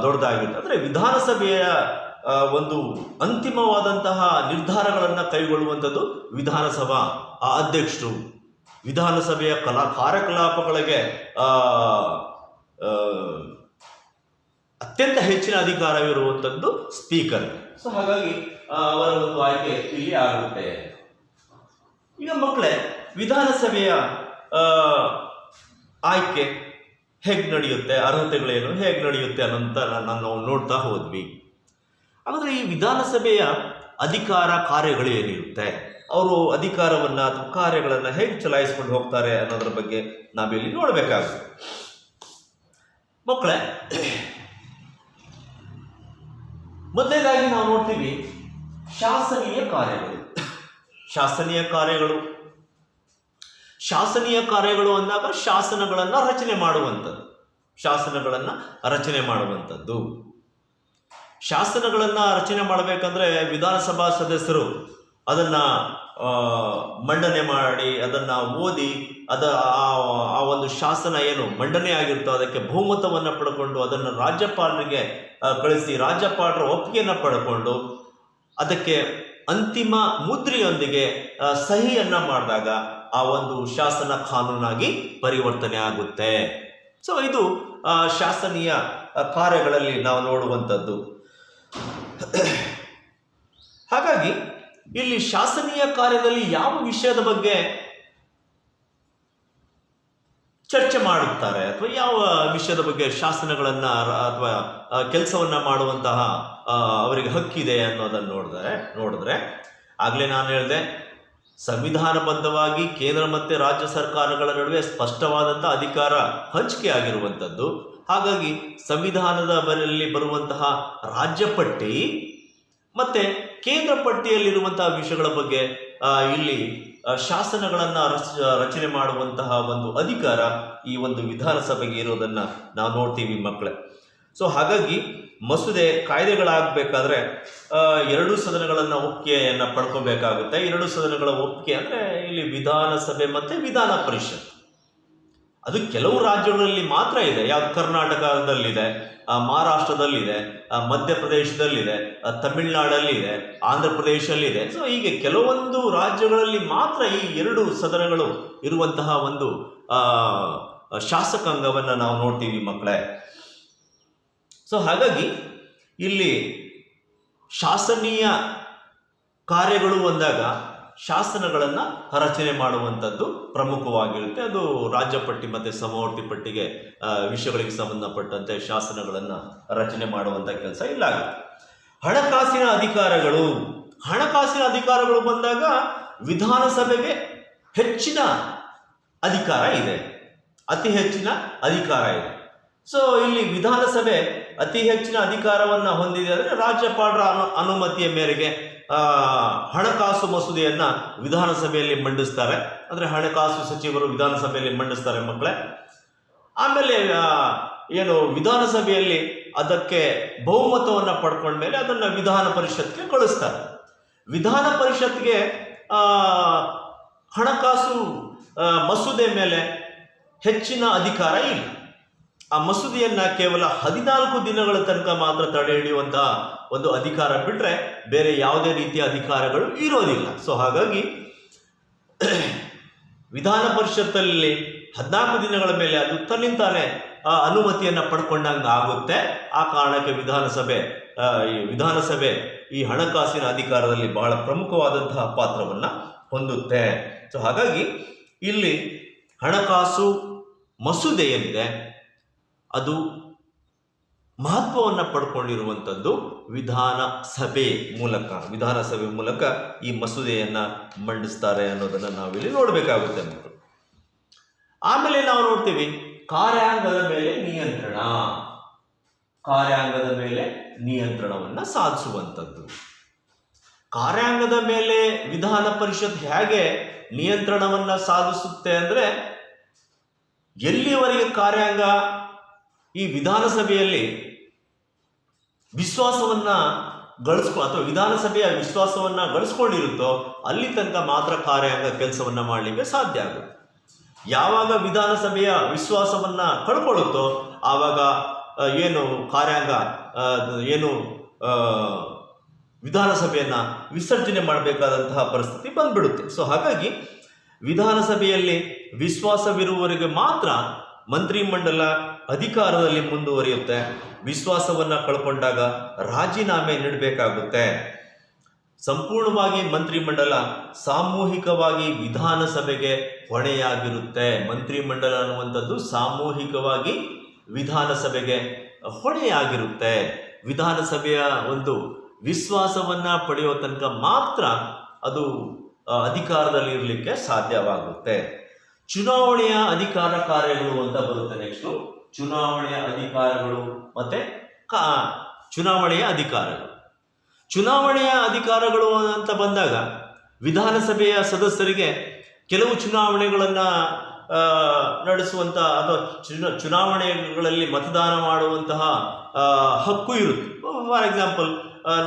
ದೊಡ್ಡದಾಗಿರುತ್ತೆ. ಅಂದರೆ ವಿಧಾನಸಭೆಯ ಒಂದು ಅಂತಿಮವಾದಂತಹ ನಿರ್ಧಾರಗಳನ್ನು ಕೈಗೊಳ್ಳುವಂಥದ್ದು ವಿಧಾನಸಭಾ ಅಧ್ಯಕ್ಷರು. ವಿಧಾನಸಭೆಯ ಕಾರ್ಯಕಲಾಪಗಳಿಗೆ ಅತ್ಯಂತ ಹೆಚ್ಚಿನ ಅಧಿಕಾರವಿರುವಂಥದ್ದು ಸ್ಪೀಕರ್. ಸೊ ಹಾಗಾಗಿ ಅವರ ಒಂದು ಆಯ್ಕೆ ಇಲ್ಲಿ ಆಗುತ್ತೆ. ಈಗ ಮಕ್ಕಳೇ, ವಿಧಾನಸಭೆಯ ಆಯ್ಕೆ ಹೇಗೆ ನಡೆಯುತ್ತೆ, ಅರ್ಹತೆಗಳೇನು, ಹೇಗೆ ನಡೆಯುತ್ತೆ ಅನ್ನೋಂಥ ನಾವು ನೋಡ್ತಾ ಹೋದ್ವಿ. ಹಾಗಾದರೆ ಈ ವಿಧಾನಸಭೆಯ ಅಧಿಕಾರ ಕಾರ್ಯಗಳು ಏನಿರುತ್ತೆ, ಅವರು ಅಧಿಕಾರವನ್ನು ಅಥವಾ ಕಾರ್ಯಗಳನ್ನು ಹೇಗೆ ಚಲಾಯಿಸ್ಕೊಂಡು ಹೋಗ್ತಾರೆ ಅನ್ನೋದ್ರ ಬಗ್ಗೆ ನಾವಿಲ್ಲಿ ನೋಡಬೇಕಾಗುತ್ತೆ. ಮಕ್ಕಳೇ, ಮೊದಲನೇದಾಗಿ ನಾವು ನೋಡ್ತೀವಿ ಶಾಸನೀಯ ಕಾರ್ಯಗಳು. ಶಾಸನೀಯ ಕಾರ್ಯಗಳು ಅಂದಾಗ ಶಾಸನಗಳನ್ನು ರಚನೆ ಮಾಡುವಂಥದ್ದು. ಶಾಸನಗಳನ್ನು ರಚನೆ ಮಾಡಬೇಕಂದ್ರೆ ವಿಧಾನಸಭಾ ಸದಸ್ಯರು ಅದನ್ನು ಮಂಡನೆ ಮಾಡಿ, ಅದನ್ನು ಓದಿ, ಆ ಒಂದು ಶಾಸನ ಏನು ಮಂಡನೆ ಆಗಿರುತ್ತೋ ಅದಕ್ಕೆ ಬಹುಮತವನ್ನು ಪಡ್ಕೊಂಡು ಅದನ್ನು ರಾಜ್ಯಪಾಲರಿಗೆ ಕಳಿಸಿ ರಾಜ್ಯಪಾಲರ ಒಪ್ಪಿಗೆಯನ್ನು ಪಡ್ಕೊಂಡು ಅದಕ್ಕೆ ಅಂತಿಮ ಮುದ್ರೆಯೊಂದಿಗೆ ಸಹಿಯನ್ನು ಮಾಡಿದಾಗ ಆ ಒಂದು ಶಾಸನ ಕಾನೂನಾಗಿ ಪರಿವರ್ತನೆ ಆಗುತ್ತೆ. ಸೊ ಇದು ಶಾಸನೀಯ ಕಾರ್ಯಗಳಲ್ಲಿ ನಾವು ನೋಡುವಂಥದ್ದು. ಹಾಗಾಗಿ ಇಲ್ಲಿ ಶಾಸನೀಯ ಕಾರ್ಯದಲ್ಲಿ ಯಾವ ವಿಷಯದ ಬಗ್ಗೆ ಚರ್ಚೆ ಮಾಡುತ್ತಾರೆ ಅಥವಾ ಯಾವ ವಿಷಯದ ಬಗ್ಗೆ ಶಾಸನಗಳನ್ನು ಅಥವಾ ಕೆಲಸವನ್ನು ಮಾಡುವಂತಹ ಅವರಿಗೆ ಹಕ್ಕಿದೆ ಅನ್ನೋದನ್ನು ನೋಡಿದ್ರೆ ಆಗಲೇ ನಾನು ಹೇಳಿದೆ, ಸಂವಿಧಾನಬದ್ಧವಾಗಿ ಕೇಂದ್ರ ಮತ್ತು ರಾಜ್ಯ ಸರ್ಕಾರಗಳ ನಡುವೆ ಸ್ಪಷ್ಟವಾದಂಥ ಅಧಿಕಾರ ಹಂಚಿಕೆ ಆಗಿರುವಂಥದ್ದು. ಹಾಗಾಗಿ ಸಂವಿಧಾನದ ಬರುವಂತಹ ರಾಜ್ಯ ಪಟ್ಟಿ ಮತ್ತು ಕೇಂದ್ರ ಪಟ್ಟಿಯಲ್ಲಿರುವಂತಹ ವಿಷಯಗಳ ಬಗ್ಗೆ ಇಲ್ಲಿ ಶಾಸನಗಳನ್ನು ರಚನೆ ಮಾಡುವಂತಹ ಒಂದು ಅಧಿಕಾರ ಈ ಒಂದು ವಿಧಾನಸಭೆಗೆ ಇರೋದನ್ನು ನಾವು ನೋಡ್ತೀವಿ ಮಕ್ಕಳೇ. ಸೊ ಹಾಗಾಗಿ ಮಸೂದೆ ಕಾಯ್ದೆಗಳಾಗಬೇಕಾದ್ರೆ 2 ಸದನಗಳನ್ನು ಒಪ್ಪಿಗೆಯನ್ನು ಪಡ್ಕೋಬೇಕಾಗುತ್ತೆ. 2 ಸದನಗಳ ಒಪ್ಪಿಗೆ ಅಂದರೆ ಇಲ್ಲಿ ವಿಧಾನಸಭೆ ಮತ್ತು ವಿಧಾನ ಪರಿಷತ್. ಅದು ಕೆಲವು ರಾಜ್ಯಗಳಲ್ಲಿ ಮಾತ್ರ ಇದೆ. ಯಾವುದು ಕರ್ನಾಟಕದಲ್ಲಿದೆ, ಮಹಾರಾಷ್ಟ್ರದಲ್ಲಿದೆ, ಮಧ್ಯಪ್ರದೇಶದಲ್ಲಿದೆ, ತಮಿಳುನಾಡಲ್ಲಿದೆ, ಆಂಧ್ರ ಪ್ರದೇಶದಲ್ಲಿದೆ. ಸೊ ಹೀಗೆ ಕೆಲವೊಂದು ರಾಜ್ಯಗಳಲ್ಲಿ ಮಾತ್ರ ಈ 2 ಸದನಗಳು ಇರುವಂತಹ ಒಂದು ಶಾಸಕಾಂಗವನ್ನು ನಾವು ನೋಡ್ತೀವಿ ಮಕ್ಕಳೇ. ಸೊ ಹಾಗಾಗಿ ಇಲ್ಲಿ ಶಾಸನೀಯ ಕಾರ್ಯಗಳು ಅಂದಾಗ ಶಾಸನಗಳನ್ನು ರಚನೆ ಮಾಡುವಂಥದ್ದು ಪ್ರಮುಖವಾಗಿರುತ್ತೆ. ಅದು ರಾಜ್ಯ ಪಟ್ಟಿ ಮತ್ತು ಸಮವರ್ತಿ ಪಟ್ಟಿಗೆ ವಿಷಯಗಳಿಗೆ ಸಂಬಂಧಪಟ್ಟಂತೆ ಶಾಸನಗಳನ್ನು ರಚನೆ ಮಾಡುವಂಥ ಕೆಲಸ ಇಲ್ಲಾಗುತ್ತೆ. ಹಣಕಾಸಿನ ಅಧಿಕಾರಗಳು ಬಂದಾಗ ವಿಧಾನಸಭೆಗೆ ಹೆಚ್ಚಿನ ಅಧಿಕಾರ ಇದೆ, ಅತಿ ಹೆಚ್ಚಿನ ಅಧಿಕಾರ ಇದೆ. ಸೊ ಇಲ್ಲಿ ವಿಧಾನಸಭೆ ಅತಿ ಹೆಚ್ಚಿನ ಅಧಿಕಾರವನ್ನು ಹೊಂದಿದೆ ಅಂದರೆ ರಾಜ್ಯಪಾಲರ ಅನುಮತಿಯ ಮೇರೆಗೆ ಹಣಕಾಸು ಮಸೂದೆಯನ್ನು ವಿಧಾನಸಭೆಯಲ್ಲಿ ಮಂಡಿಸ್ತಾರೆ. ಅಂದರೆ ಹಣಕಾಸು ಸಚಿವರು ವಿಧಾನಸಭೆಯಲ್ಲಿ ಮಂಡಿಸ್ತಾರೆ ಮಕ್ಕಳೇ. ಆಮೇಲೆ ವಿಧಾನಸಭೆಯಲ್ಲಿ ಅದಕ್ಕೆ ಬಹುಮತವನ್ನು ಪಡ್ಕೊಂಡ್ಮೇಲೆ ಅದನ್ನು ವಿಧಾನ ಪರಿಷತ್ಗೆ ಕಳಿಸ್ತಾರೆ. ವಿಧಾನ ಪರಿಷತ್ಗೆ ಹಣಕಾಸು ಮಸೂದೆ ಮೇಲೆ ಹೆಚ್ಚಿನ ಅಧಿಕಾರ ಇಲ್ಲ. ಆ ಮಸೂದೆಯನ್ನು ಕೇವಲ 14 ದಿನಗಳ ತನಕ ಮಾತ್ರ ತಡೆ ಹಿಡಿಯುವಂತಹ ಒಂದು ಅಧಿಕಾರ ಬಿಟ್ಟರೆ ಬೇರೆ ಯಾವುದೇ ರೀತಿಯ ಅಧಿಕಾರಗಳು ಇರೋದಿಲ್ಲ. ಸೊ ಹಾಗಾಗಿ ವಿಧಾನ ಪರಿಷತ್ತಲ್ಲಿ 14 ದಿನಗಳ ಮೇಲೆ ಅದು ತನ್ನಿಂತಾನೆ ಅನುಮತಿಯನ್ನು ಪಡ್ಕೊಂಡಂಗೆ ಆಗುತ್ತೆ. ಆ ಕಾರಣಕ್ಕೆ ವಿಧಾನಸಭೆ ಈ ಹಣಕಾಸಿನ ಅಧಿಕಾರದಲ್ಲಿ ಬಹಳ ಪ್ರಮುಖವಾದಂತಹ ಪಾತ್ರವನ್ನು ಹೊಂದುತ್ತೆ. ಸೊ ಹಾಗಾಗಿ ಇಲ್ಲಿ ಹಣಕಾಸು ಮಸೂದೆ ಏನಿದೆ ಅದು ಮಹತ್ವವನ್ನು ಪಡ್ಕೊಂಡಿರುವಂಥದ್ದು ವಿಧಾನಸಭೆ ಮೂಲಕ ಈ ಮಸೂದೆಯನ್ನು ಮಂಡಿಸ್ತಾರೆ ಅನ್ನೋದನ್ನು ನಾವಿಲ್ಲಿ ನೋಡಬೇಕಾಗುತ್ತೆ ಮಕ್ಕಳು. ಆಮೇಲೆ ನಾವು ನೋಡ್ತೀವಿ ಕಾರ್ಯಾಂಗದ ಮೇಲೆ ನಿಯಂತ್ರಣವನ್ನು ಸಾಧಿಸುವಂಥದ್ದು. ಕಾರ್ಯಾಂಗದ ಮೇಲೆ ವಿಧಾನ ಪರಿಷತ್ ಹೇಗೆ ನಿಯಂತ್ರಣವನ್ನು ಸಾಧಿಸುತ್ತೆ ಅಂದರೆ, ಎಲ್ಲಿಯವರೆಗೆ ಕಾರ್ಯಾಂಗ ಈ ವಿಧಾನಸಭೆಯಲ್ಲಿ ವಿಧಾನಸಭೆಯ ವಿಶ್ವಾಸವನ್ನು ಗಳಿಸ್ಕೊಂಡಿರುತ್ತೋ ಅಲ್ಲಿ ತನಕ ಮಾತ್ರ ಕಾರ್ಯಾಂಗ ಕೆಲಸವನ್ನು ಮಾಡಲಿಕ್ಕೆ ಸಾಧ್ಯ ಆಗುತ್ತೆ. ಯಾವಾಗ ವಿಧಾನಸಭೆಯ ವಿಶ್ವಾಸವನ್ನು ಕಳ್ಕೊಳ್ಳುತ್ತೋ ಆವಾಗ ಕಾರ್ಯಾಂಗ ವಿಧಾನಸಭೆಯನ್ನು ವಿಸರ್ಜನೆ ಮಾಡಬೇಕಾದಂತಹ ಪರಿಸ್ಥಿತಿ ಬಂದ್ಬಿಡುತ್ತೆ. ಸೊ ಹಾಗಾಗಿ ವಿಧಾನಸಭೆಯಲ್ಲಿ ವಿಶ್ವಾಸವಿರುವವರೆಗೆ ಮಾತ್ರ ಮಂತ್ರಿಮಂಡಲ ಅಧಿಕಾರದಲ್ಲಿ ಮುಂದುವರಿಯುತ್ತೆ. ವಿಶ್ವಾಸವನ್ನು ಕಳ್ಕೊಂಡಾಗ ರಾಜೀನಾಮೆ ನೀಡಬೇಕಾಗುತ್ತೆ. ಸಂಪೂರ್ಣವಾಗಿ ಮಂತ್ರಿಮಂಡಲ ಸಾಮೂಹಿಕವಾಗಿ ವಿಧಾನಸಭೆಗೆ ಹೊಣೆಯಾಗಿರುತ್ತೆ. ಮಂತ್ರಿಮಂಡಲ ಅನ್ನುವಂಥದ್ದು ಸಾಮೂಹಿಕವಾಗಿ ವಿಧಾನಸಭೆಗೆ ಹೊಣೆಯಾಗಿರುತ್ತೆ. ವಿಧಾನಸಭೆಯ ಒಂದು ವಿಶ್ವಾಸವನ್ನು ಪಡೆಯುವ ತನಕ ಮಾತ್ರ ಅದು ಅಧಿಕಾರದಲ್ಲಿ ಇರಲಿಕ್ಕೆ ಸಾಧ್ಯವಾಗುತ್ತೆ. ಚುನಾವಣೆಯ ಅಧಿಕಾರ ಕಾರ್ಯಗಳು ಅಂತ ಬರುತ್ತೆ. ನೆಕ್ಸ್ಟು ಚುನಾವಣೆಯ ಅಧಿಕಾರಗಳು ಮತ್ತೆ ಚುನಾವಣೆಯ ಅಧಿಕಾರಗಳು ಅಂತ ಬಂದಾಗ ವಿಧಾನಸಭೆಯ ಸದಸ್ಯರಿಗೆ ಕೆಲವು ಚುನಾವಣೆಗಳನ್ನು ನಡೆಸುವಂಥ ಅಥವಾ ಚುನಾವಣೆಗಳಲ್ಲಿ ಮತದಾನ ಮಾಡುವಂತಹ ಹಕ್ಕು ಇರುತ್ತೆ. ಫಾರ್ ಎಕ್ಸಾಂಪಲ್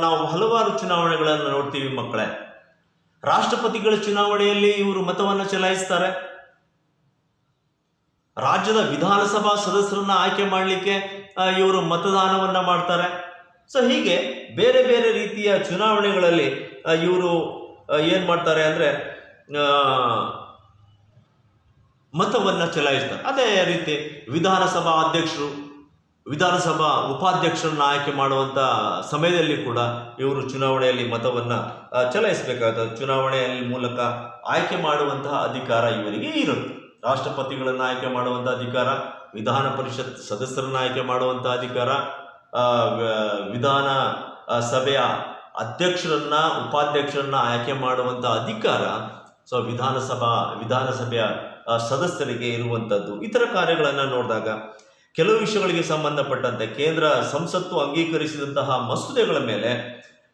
ನಾವು ಹಲವಾರು ಚುನಾವಣೆಗಳನ್ನು ನೋಡ್ತೀವಿ ಮಕ್ಕಳೇ. ರಾಷ್ಟ್ರಪತಿಗಳ ಚುನಾವಣೆಯಲ್ಲಿ ಇವರು ಮತವನ್ನು ಚಲಾಯಿಸ್ತಾರೆ. ರಾಜ್ಯದ ವಿಧಾನಸಭಾ ಸದಸ್ಯರನ್ನ ಆಯ್ಕೆ ಮಾಡಲಿಕ್ಕೆ ಇವರು ಮತದಾನವನ್ನು ಮಾಡ್ತಾರೆ. ಸೊ ಹೀಗೆ ಬೇರೆ ಬೇರೆ ರೀತಿಯ ಚುನಾವಣೆಗಳಲ್ಲಿ ಇವರು ಏನು ಮಾಡ್ತಾರೆ ಅಂದರೆ ಮತವನ್ನು ಚಲಾಯಿಸ್ತಾರೆ. ಅದೇ ರೀತಿ ವಿಧಾನಸಭಾ ಉಪಾಧ್ಯಕ್ಷರನ್ನ ಆಯ್ಕೆ ಮಾಡುವಂಥ ಸಮಯದಲ್ಲಿ ಕೂಡ ಇವರು ಚುನಾವಣೆಯಲ್ಲಿ ಮತವನ್ನು ಚಲಾಯಿಸಬೇಕಾಗುತ್ತೆ. ಚುನಾವಣೆಯಲ್ಲಿ ಮೂಲಕ ಆಯ್ಕೆ ಮಾಡುವಂತಹ ಅಧಿಕಾರ ಇವರಿಗೆ ಇರುತ್ತೆ. ರಾಷ್ಟ್ರಪತಿಗಳನ್ನು ಆಯ್ಕೆ ಮಾಡುವಂಥ ಅಧಿಕಾರ, ವಿಧಾನ ಪರಿಷತ್ ಸದಸ್ಯರನ್ನು ಆಯ್ಕೆ ಮಾಡುವಂಥ ಅಧಿಕಾರ, ವಿಧಾನ ಸಭೆಯ ಅಧ್ಯಕ್ಷರನ್ನ ಉಪಾಧ್ಯಕ್ಷರನ್ನ ಆಯ್ಕೆ ಮಾಡುವಂಥ ಅಧಿಕಾರ ಸೊ ವಿಧಾನಸಭೆಯ ಸದಸ್ಯರಿಗೆ ಇರುವಂಥದ್ದು. ಇತರ ಕಾರ್ಯಗಳನ್ನು ನೋಡಿದಾಗ ಕೆಲವು ವಿಷಯಗಳಿಗೆ ಸಂಬಂಧಪಟ್ಟಂತೆ ಕೇಂದ್ರ ಸಂಸತ್ತು ಅಂಗೀಕರಿಸಿದಂತಹ ಮಸೂದೆಗಳ ಮೇಲೆ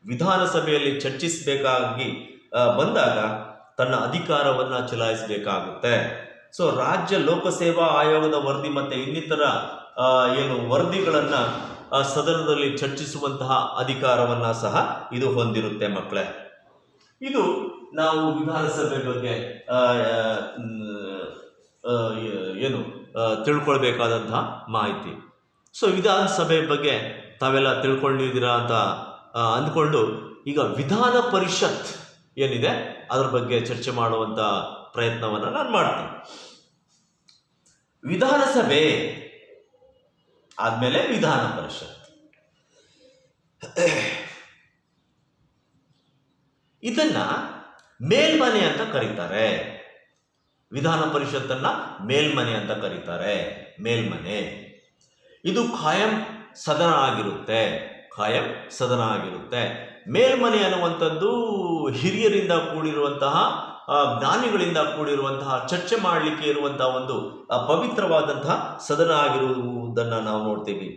ವಿಧಾನಸಭೆಯಲ್ಲಿ ಚರ್ಚಿಸಬೇಕಾಗಿ ಬಂದಾಗ ತನ್ನ ಅಧಿಕಾರವನ್ನು ಚಲಾಯಿಸಬೇಕಾಗುತ್ತೆ. ಸೊ ರಾಜ್ಯ ಲೋಕಸೇವಾ ಆಯೋಗದ ವರದಿ ಮತ್ತು ಇನ್ನಿತರ ವರದಿಗಳನ್ನು ಸದನದಲ್ಲಿ ಚರ್ಚಿಸುವಂತಹ ಅಧಿಕಾರವನ್ನು ಸಹ ಇದು ಹೊಂದಿರುತ್ತೆ ಮಕ್ಕಳೇ. ಇದು ನಾವು ವಿಧಾನಸಭೆ ಬಗ್ಗೆ ತಿಳ್ಕೊಳ್ಬೇಕಾದಂತಹ ಮಾಹಿತಿ. ಸೊ ವಿಧಾನಸಭೆ ಬಗ್ಗೆ ತಾವೆಲ್ಲ ತಿಳ್ಕೊಂಡಿದ್ದೀರಾ ಅಂತ ಅಂದ್ಕೊಂಡು ಈಗ ವಿಧಾನ ಪರಿಷತ್ ಏನಿದೆ ಅದರ ಬಗ್ಗೆ ಚರ್ಚೆ ಮಾಡುವಂಥ ಪ್ರಯತ್ನವನ್ನು ನಾನು ಮಾಡ್ತೀನಿ. ವಿಧಾನಸಭೆ ಆದಮೇಲೆ ವಿಧಾನ ಪರಿಷತ್. ಇದನ್ನ ಮೇಲ್ಮನೆ ಅಂತ ಕರೀತಾರೆ. ವಿಧಾನ ಪರಿಷತ್ತನ್ನ ಮೇಲ್ಮನೆ ಅಂತ ಕರೀತಾರೆ. ಮೇಲ್ಮನೆ ಇದು ಖಾಯಂ ಸದನ ಆಗಿರುತ್ತೆ. ಖಾಯಂ ಸದನ ಆಗಿರುತ್ತೆ. ಮೇಲ್ಮನೆ ಅನ್ನುವಂಥದ್ದು ಹಿರಿಯರಿಂದ ಕೂಡಿರುವಂತಹ, ಜ್ಞಾನಿಗಳಿಂದ ಕೂಡಿರುವಂತಹ, ಚರ್ಚೆ ಮಾಡಲಿಕ್ಕೆ ಇರುವಂತಹ ಒಂದು ಪವಿತ್ರವಾದಂತಹ ಸದನ ಆಗಿರುವುದನ್ನು ನಾವು ನೋಡ್ತೀವಿ.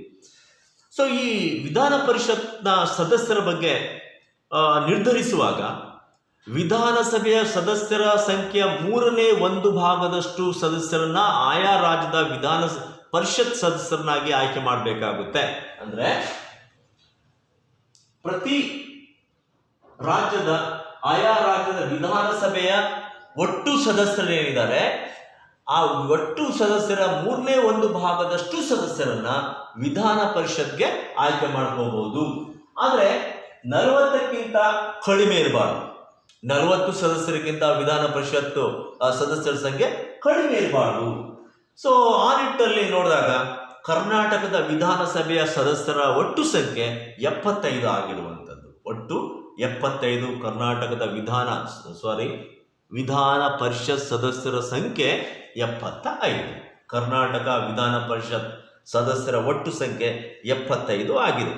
ಸೊ ಈ ವಿಧಾನ ಪರಿಷತ್ನ ಸದಸ್ಯರ ಬಗ್ಗೆ ನಿರ್ಧರಿಸುವಾಗ ವಿಧಾನಸಭೆಯ ಸದಸ್ಯರ ಸಂಖ್ಯೆಯ 1/3 ಸದಸ್ಯರನ್ನ ಆಯಾ ರಾಜ್ಯದ ವಿಧಾನ ಪರಿಷತ್ ಸದಸ್ಯರನ್ನಾಗಿ ಆಯ್ಕೆ ಮಾಡಬೇಕಾಗುತ್ತೆ. ಅಂದ್ರೆ ಪ್ರತಿ ರಾಜ್ಯದ ಆಯಾ ರಾಜ್ಯದ ವಿಧಾನಸಭೆಯ ಒಟ್ಟು ಸದಸ್ಯರೇನಿದ್ದಾರೆ ಆ ಒಟ್ಟು ಸದಸ್ಯರ 1/3 ಸದಸ್ಯರನ್ನ ವಿಧಾನ ಪರಿಷತ್ಗೆ ಆಯ್ಕೆ ಮಾಡ್ಕೋಬಹುದು. ಆದ್ರೆ 40ಕ್ಕಿಂತ ಕಡಿಮೆ ಇರಬಾರ್ದು. 40 ಸದಸ್ಯರಿಗಿಂತ ವಿಧಾನ ಪರಿಷತ್ತು ಸದಸ್ಯರ ಸಂಖ್ಯೆ ಕಡಿಮೆ ಇರಬಾರ್ದು. ಸೊ ಆ ನಿಟ್ಟಿನಲ್ಲಿ ನೋಡಿದಾಗ ಕರ್ನಾಟಕದ ವಿಧಾನಸಭೆಯ ಸದಸ್ಯರ ಒಟ್ಟು ಸಂಖ್ಯೆ 75 ಆಗಿರುವಂಥದ್ದು. ಒಟ್ಟು 75 ಕರ್ನಾಟಕದ ವಿಧಾನ ಪರಿಷತ್ ಸದಸ್ಯರ ಸಂಖ್ಯೆ 75. ಕರ್ನಾಟಕ ವಿಧಾನ ಪರಿಷತ್ ಸದಸ್ಯರ ಒಟ್ಟು ಸಂಖ್ಯೆ 75 ಆಗಿದೆ.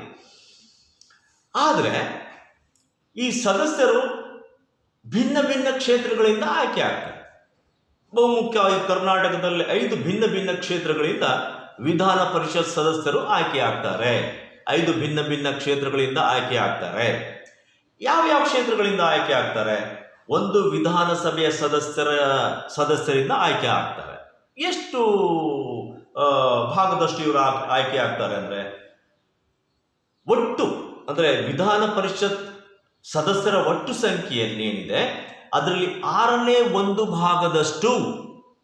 ಆದರೆ ಈ ಸದಸ್ಯರು ಭಿನ್ನ ಭಿನ್ನ ಕ್ಷೇತ್ರಗಳಿಂದ ಆಯ್ಕೆ ಆಗ್ತಾರೆ. ಬಹುಮುಖ್ಯವಾಗಿ ಕರ್ನಾಟಕದಲ್ಲಿ 5 ಭಿನ್ನ ಭಿನ್ನ ಕ್ಷೇತ್ರಗಳಿಂದ ವಿಧಾನ ಪರಿಷತ್ ಸದಸ್ಯರು ಆಯ್ಕೆ ಆಗ್ತಾರೆ. 5 ಭಿನ್ನ ಭಿನ್ನ ಕ್ಷೇತ್ರಗಳಿಂದ ಆಯ್ಕೆ ಆಗ್ತಾರೆ. ಯಾವ ಕ್ಷೇತ್ರಗಳಿಂದ ಆಯ್ಕೆ ಆಗ್ತಾರೆ? ಒಂದು ವಿಧಾನಸಭೆಯ ಸದಸ್ಯರಿಂದ ಆಯ್ಕೆ ಆಗ್ತಾರೆ. ಎಷ್ಟು ಭಾಗದಷ್ಟು ಇವರು ಆಯ್ಕೆ ಆಗ್ತಾರೆ ಅಂದ್ರೆ ವಿಧಾನ ಪರಿಷತ್ ಸದಸ್ಯರ ಒಟ್ಟು ಸಂಖ್ಯೆಯನ್ನೇನಿದೆ ಅದರಲ್ಲಿ 1/6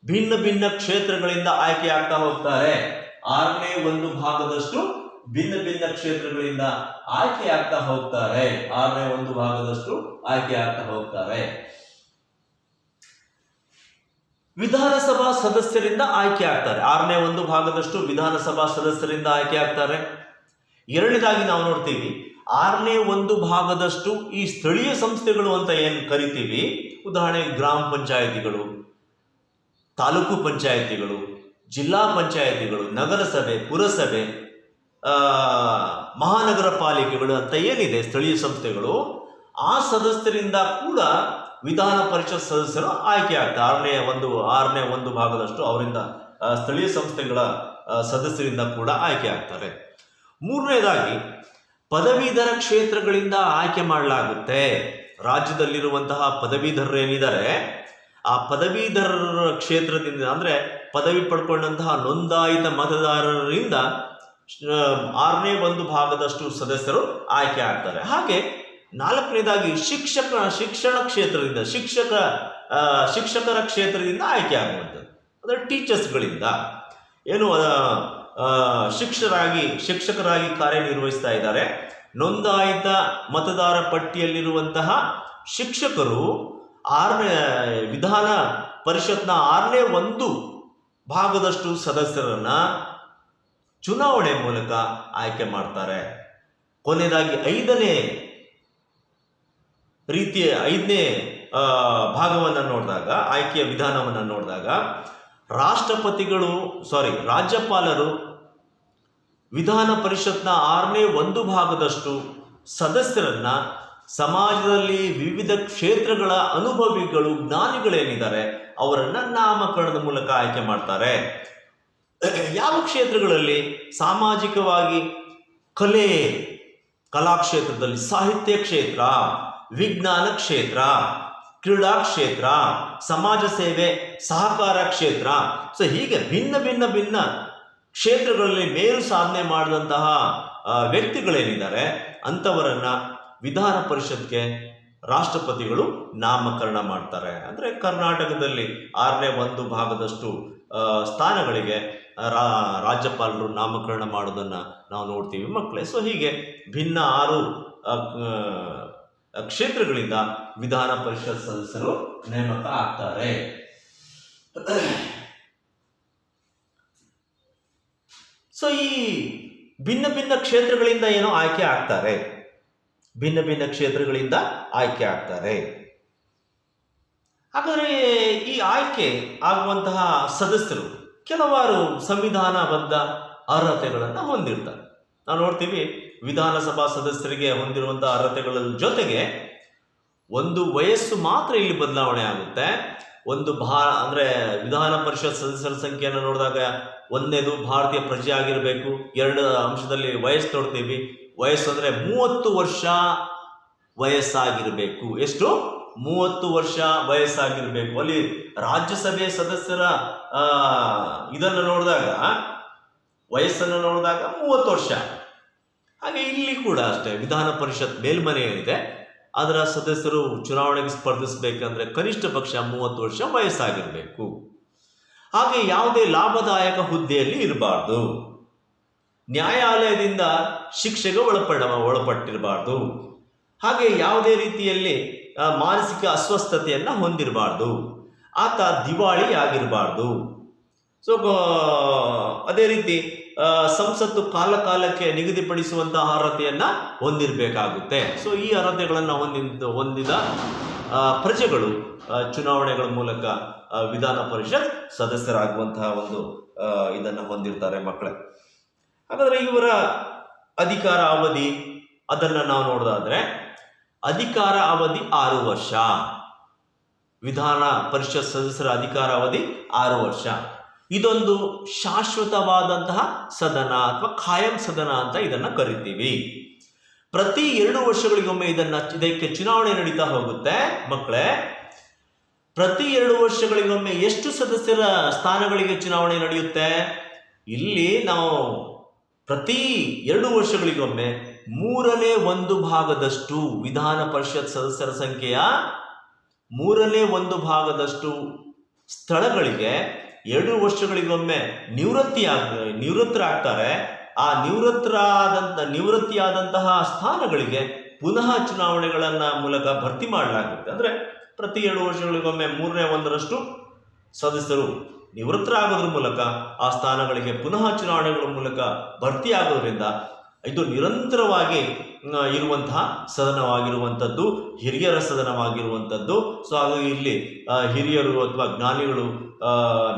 ಭಿನ್ನ ಭಿನ್ನ ಕ್ಷೇತ್ರಗಳಿಂದ ಆಯ್ಕೆ ಆಗ್ತಾ ಹೋಗ್ತಾರೆ. 1/6 ಭಿನ್ನ ಭಿನ್ನ ಕ್ಷೇತ್ರಗಳಿಂದ ಆಯ್ಕೆ ಆಗ್ತಾ ಹೋಗ್ತಾರೆ. 1/6 ಆಯ್ಕೆ ಆಗ್ತಾ ಹೋಗ್ತಾರೆ. ವಿಧಾನಸಭಾ ಸದಸ್ಯರಿಂದ ಆಯ್ಕೆ ಆಗ್ತಾರೆ. 1/6 ವಿಧಾನಸಭಾ ಸದಸ್ಯರಿಂದ ಆಯ್ಕೆ ಆಗ್ತಾರೆ. ಎರಡನೇದಾಗಿ ನಾವು ನೋಡ್ತೀವಿ 1/6 ಈ ಸ್ಥಳೀಯ ಸಂಸ್ಥೆಗಳು ಅಂತ ಏನು ಕರಿತೀವಿ. ಉದಾಹರಣೆಗೆ ಗ್ರಾಮ ಪಂಚಾಯಿತಿಗಳು, ತಾಲೂಕು ಪಂಚಾಯಿತಿಗಳು, ಜಿಲ್ಲಾ ಪಂಚಾಯಿತಿಗಳು, ನಗರಸಭೆ, ಪುರಸಭೆ, ಮಹಾನಗರ ಪಾಲಿಕೆಗಳು ಅಂತ ಏನಿದೆ ಸ್ಥಳೀಯ ಸಂಸ್ಥೆಗಳು, ಆ ಸದಸ್ಯರಿಂದ ಕೂಡ ವಿಧಾನ ಪರಿಷತ್ ಸದಸ್ಯರು ಆಯ್ಕೆ ಆಗ್ತಾರೆ. 1/6 ಅವರಿಂದ ಸ್ಥಳೀಯ ಸಂಸ್ಥೆಗಳ ಸದಸ್ಯರಿಂದ ಕೂಡ ಆಯ್ಕೆ ಆಗ್ತಾರೆ. ಮೂರನೇದಾಗಿ ಪದವೀಧರ ಕ್ಷೇತ್ರಗಳಿಂದ ಆಯ್ಕೆ ಮಾಡಲಾಗುತ್ತೆ. ರಾಜ್ಯದಲ್ಲಿರುವಂತಹ ಪದವೀಧರರು ಏನಿದ್ದಾರೆ ಆ ಪದವೀಧರರ ಕ್ಷೇತ್ರದಿಂದ ಅಂದ್ರೆ ಪದವಿ ಪಡ್ಕೊಂಡಂತಹ ನೋಂದಾಯಿತ ಮತದಾರರಿಂದ 1/6 ಸದಸ್ಯರು ಆಯ್ಕೆ ಆಗ್ತಾರೆ. ಹಾಗೆ ನಾಲ್ಕನೇದಾಗಿ ಶಿಕ್ಷಣ ಕ್ಷೇತ್ರದಿಂದ ಶಿಕ್ಷಕರ ಕ್ಷೇತ್ರದಿಂದ ಆಯ್ಕೆ ಆಗುವಂಥದ್ದು. ಅಂದರೆ ಟೀಚರ್ಸ್ಗಳಿಂದ ಏನು ಶಿಕ್ಷಕರಾಗಿ ಕಾರ್ಯನಿರ್ವಹಿಸ್ತಾ ಇದ್ದಾರೆ. ನೋಂದಾಯಿತ ಮತದಾರ ಪಟ್ಟಿಯಲ್ಲಿರುವಂತಹ ಶಿಕ್ಷಕರು ವಿಧಾನ ಪರಿಷತ್ನ 1/6 ಸದಸ್ಯರನ್ನ ಚುನಾವಣೆ ಮೂಲಕ ಆಯ್ಕೆ ಮಾಡ್ತಾರೆ. ಕೊನೆಯದಾಗಿ 5ನೇ ಭಾಗವನ್ನು ನೋಡಿದಾಗ, ಆಯ್ಕೆಯ ವಿಧಾನವನ್ನು ನೋಡಿದಾಗ ರಾಜ್ಯಪಾಲರು ವಿಧಾನ ಪರಿಷತ್ನ 1/6 ಸದಸ್ಯರನ್ನ ಸಮಾಜದಲ್ಲಿ ವಿವಿಧ ಕ್ಷೇತ್ರಗಳ ಅನುಭವಿಗಳು, ಜ್ಞಾನಿಗಳೇನಿದ್ದಾರೆ ಅವರನ್ನ ನಾಮಕರಣದ ಮೂಲಕ ಆಯ್ಕೆ ಮಾಡ್ತಾರೆ. ಯಾವ ಕ್ಷೇತ್ರಗಳಲ್ಲಿ? ಸಾಮಾಜಿಕವಾಗಿ ಕಲಾ ಕ್ಷೇತ್ರದಲ್ಲಿ, ಸಾಹಿತ್ಯ ಕ್ಷೇತ್ರ, ವಿಜ್ಞಾನ ಕ್ಷೇತ್ರ, ಕ್ರೀಡಾ ಕ್ಷೇತ್ರ, ಸಮಾಜ ಸೇವೆ, ಸಹಕಾರ ಕ್ಷೇತ್ರ. ಸೊ ಹೀಗೆ ಭಿನ್ನ ಕ್ಷೇತ್ರಗಳಲ್ಲಿ ಮೇಲು ಸಾಧನೆ ಮಾಡಿದಂತಹ ವ್ಯಕ್ತಿಗಳೇನಿದ್ದಾರೆ ಅಂಥವರನ್ನ ವಿಧಾನ ಪರಿಷತ್ಗೆ ರಾಷ್ಟ್ರಪತಿಗಳು ನಾಮಕರಣ ಮಾಡ್ತಾರೆ. ಅಂದರೆ ಕರ್ನಾಟಕದಲ್ಲಿ 1/6 ಸ್ಥಾನಗಳಿಗೆ ರಾಜ್ಯಪಾಲರು ನಾಮಕರಣ ಮಾಡೋದನ್ನು ನಾವು ನೋಡ್ತೀವಿ ಮಕ್ಕಳೇ. ಸೊ ಹೀಗೆ ಭಿನ್ನ 6 ಕ್ಷೇತ್ರಗಳಿಂದ ವಿಧಾನ ಪರಿಷತ್ ಸದಸ್ಯರು ನೇಮಕ ಆಗ್ತಾರೆ. ಸೊ ಈ ಭಿನ್ನ ಕ್ಷೇತ್ರಗಳಿಂದ ಏನೋ ಆಯ್ಕೆ ಆಗ್ತಾರೆ. ಭಿನ್ನ ಕ್ಷೇತ್ರಗಳಿಂದ ಆಯ್ಕೆ ಆಗ್ತಾರೆ. ಹಾಗಾದರೆ ಈ ಆಯ್ಕೆ ಆಗುವಂತಹ ಸದಸ್ಯರು ಕೆಲವಾರು ಸಂವಿಧಾನಬದ್ಧ ಅರ್ಹತೆಗಳನ್ನು ಹೊಂದಿರ್ತಾರೆ. ನಾವು ನೋಡ್ತೀವಿ ವಿಧಾನಸಭಾ ಸದಸ್ಯರಿಗೆ ಹೊಂದಿರುವಂತಹ ಅರ್ಹತೆಗಳ ಜೊತೆಗೆ ಒಂದು ವಯಸ್ಸು ಮಾತ್ರ ಇಲ್ಲಿ ಬದಲಾವಣೆ ಆಗುತ್ತೆ. ಒಂದು ಅಂದರೆ ವಿಧಾನ ಪರಿಷತ್ ಸದಸ್ಯರ ಸಂಖ್ಯೆಯನ್ನು ನೋಡಿದಾಗ ಒಂದನೇದು ಭಾರತೀಯ ಪ್ರಜೆ ಆಗಿರಬೇಕು. ಎರಡು ಅಂಶದಲ್ಲಿ ವಯಸ್ಸು ನೋಡ್ತೀವಿ. ವಯಸ್ಸು ಅಂದರೆ 30 ವರ್ಷ ವಯಸ್ಸಾಗಿರಬೇಕು. ಎಷ್ಟು? 30 ವರ್ಷ ವಯಸ್ಸಾಗಿರಬೇಕು. ಅಲ್ಲಿ ರಾಜ್ಯಸಭೆ ಸದಸ್ಯರ ಇದನ್ನು ನೋಡಿದಾಗ ವಯಸ್ಸನ್ನು ನೋಡಿದಾಗ 30 ವರ್ಷ. ಹಾಗೆ ಇಲ್ಲಿ ಕೂಡ ಅಷ್ಟೇ ವಿಧಾನ ಪರಿಷತ್ ಮೇಲ್ಮನೆ ಏನಿದೆ ಅದರ ಸದಸ್ಯರು ಚುನಾವಣೆಗೆ ಸ್ಪರ್ಧಿಸಬೇಕಂದ್ರೆ ಕನಿಷ್ಠ ಪಕ್ಷ 30 ವರ್ಷ ವಯಸ್ಸಾಗಿರಬೇಕು. ಹಾಗೆ ಯಾವುದೇ ಲಾಭದಾಯಕ ಹುದ್ದೆಯಲ್ಲಿ ಇರಬಾರ್ದು. ನ್ಯಾಯಾಲಯದಿಂದ ಶಿಕ್ಷೆಗೆ ಒಳಪಟ್ಟಿರಬಾರ್ದು. ಹಾಗೆ ಯಾವುದೇ ರೀತಿಯಲ್ಲಿ ಮಾನಸಿಕ ಅಸ್ವಸ್ಥತೆಯನ್ನು ಹೊಂದಿರಬಾರ್ದು. ಆತ ದಿವಾಳಿ ಆಗಿರಬಾರ್ದು. ಸೊ ಅದೇ ರೀತಿ ಸಂಸತ್ತು ಕಾಲಕ್ಕೆ ನಿಗದಿಪಡಿಸುವಂತಹ ಅರ್ಹತೆಯನ್ನು ಹೊಂದಿರಬೇಕಾಗುತ್ತೆ. ಸೊ ಈ ಅರ್ಹತೆಗಳನ್ನು ಹೊಂದಿದ ಪ್ರಜೆಗಳು ಚುನಾವಣೆಗಳ ಮೂಲಕ ವಿಧಾನ ಪರಿಷತ್ ಸದಸ್ಯರಾಗುವಂತಹ ಒಂದು ಇದನ್ನು ಹೊಂದಿರ್ತಾರೆ ಮಕ್ಕಳೇ. ಹಾಗಾದರೆ ಇವರ ಅಧಿಕಾರ ಅವಧಿ ಅದನ್ನು ನಾವು ನೋಡೋದಾದ್ರೆ ಅಧಿಕಾರ ಅವಧಿ 6 ವರ್ಷ. ವಿಧಾನ ಪರಿಷತ್ ಸದಸ್ಯರ ಅಧಿಕಾರ ಅವಧಿ 6 ವರ್ಷ. ಇದೊಂದು ಶಾಶ್ವತವಾದಂತಹ ಸದನ ಅಥವಾ ಖಾಯಂ ಸದನ ಅಂತ ಇದನ್ನು ಕರಿತೀವಿ. ಪ್ರತಿ 2 ವರ್ಷಗಳಿಗೊಮ್ಮೆ ಇದಕ್ಕೆ ಚುನಾವಣೆ ನಡೀತಾ ಹೋಗುತ್ತೆ ಮಕ್ಕಳೇ. ಪ್ರತಿ 2 ವರ್ಷಗಳಿಗೊಮ್ಮೆ ಎಷ್ಟು ಸದಸ್ಯರ ಸ್ಥಾನಗಳಿಗೆ ಚುನಾವಣೆ ನಡೆಯುತ್ತೆ? ಇಲ್ಲಿ ನಾವು ಪ್ರತಿ 2 ವರ್ಷಗಳಿಗೊಮ್ಮೆ 1/3 ವಿಧಾನ ಪರಿಷತ್ ಸದಸ್ಯರ ಸಂಖ್ಯೆಯ 1/3 ಸ್ಥಳಗಳಿಗೆ 2 ವರ್ಷಗಳಿಗೊಮ್ಮೆ ನಿವೃತ್ತರಾಗ್ತಾರೆ. ಆ ನಿವೃತ್ತಿಯಾದಂತಹ ಸ್ಥಾನಗಳಿಗೆ ಪುನಃ ಚುನಾವಣೆಗಳನ್ನ ಮೂಲಕ ಭರ್ತಿ ಮಾಡಲಾಗುತ್ತೆ. ಅಂದರೆ ಪ್ರತಿ 2 ವರ್ಷಗಳಿಗೊಮ್ಮೆ 1/3 ಸದಸ್ಯರು ನಿವೃತ್ತರಾಗೋದ್ರ ಮೂಲಕ ಆ ಸ್ಥಾನಗಳಿಗೆ ಪುನಃ ಚುನಾವಣೆಗಳ ಮೂಲಕ ಭರ್ತಿಯಾಗೋದ್ರಿಂದ ಇದು ನಿರಂತರವಾಗಿ ಇರುವಂತಹ ಸದನವಾಗಿರುವಂಥದ್ದು, ಹಿರಿಯರ ಸದನವಾಗಿರುವಂಥದ್ದು. ಸೊ ಹಾಗಾಗಿ ಇಲ್ಲಿ ಹಿರಿಯರು ಅಥವಾ ಜ್ಞಾನಿಗಳು,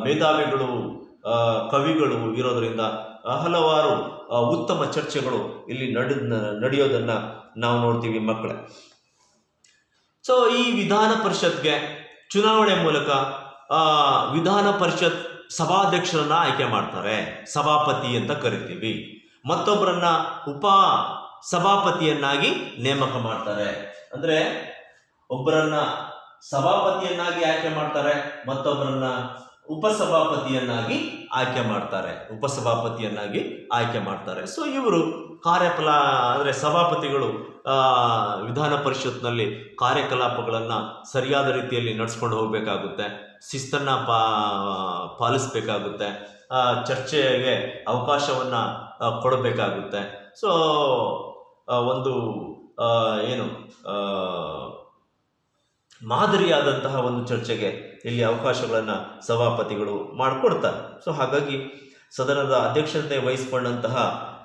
ಮೇಧಾವಿಗಳು, ಕವಿಗಳು ಇರೋದರಿಂದ ಹಲವಾರು ಉತ್ತಮ ಚರ್ಚೆಗಳು ಇಲ್ಲಿ ನಡೆಯೋದನ್ನು ನಾವು ನೋಡ್ತೀವಿ ಮಕ್ಕಳೇ. ಸೊ ಈ ವಿಧಾನ ಪರಿಷತ್ಗೆ ಚುನಾವಣೆ ಮೂಲಕ ವಿಧಾನ ಪರಿಷತ್ ಸಭಾಧ್ಯಕ್ಷರನ್ನ ಆಯ್ಕೆ ಮಾಡ್ತಾರೆ, ಸಭಾಪತಿ ಅಂತ ಕರಿತೀವಿ. ಮತ್ತೊಬ್ಬರನ್ನ ಉಪ ಸಭಾಪತಿಯನ್ನಾಗಿ ನೇಮಕ ಮಾಡ್ತಾರೆ. ಅಂದ್ರೆ ಒಬ್ಬರನ್ನ ಸಭಾಪತಿಯನ್ನಾಗಿ ಆಯ್ಕೆ ಮಾಡ್ತಾರೆ, ಮತ್ತೊಬ್ಬರನ್ನ ಉಪಸಭಾಪತಿಯನ್ನಾಗಿ ಆಯ್ಕೆ ಮಾಡ್ತಾರೆ. ಸೊ ಇವರು ಅಂದರೆ ಸಭಾಪತಿಗಳು ವಿಧಾನ ಪರಿಷತ್ನಲ್ಲಿ ಕಾರ್ಯಕಲಾಪಗಳನ್ನು ಸರಿಯಾದ ರೀತಿಯಲ್ಲಿ ನಡೆಸ್ಕೊಂಡು ಹೋಗಬೇಕಾಗುತ್ತೆ, ಶಿಸ್ತನ್ನು ಪಾಲಿಸಬೇಕಾಗುತ್ತೆ, ಚರ್ಚೆಗೆ ಅವಕಾಶವನ್ನು ಕೊಡಬೇಕಾಗುತ್ತೆ. ಸೊ ಒಂದು ಮಾದರಿಯಾದಂತಹ ಒಂದು ಚರ್ಚೆಗೆ ಇಲ್ಲಿ ಅವಕಾಶಗಳನ್ನು ಸಭಾಪತಿಗಳು ಮಾಡಿಕೊಡ್ತಾರೆ. ಸೊ ಹಾಗಾಗಿ ಸದನದ ಅಧ್ಯಕ್ಷತೆ ವಹಿಸಿಕೊಂಡಂತಹ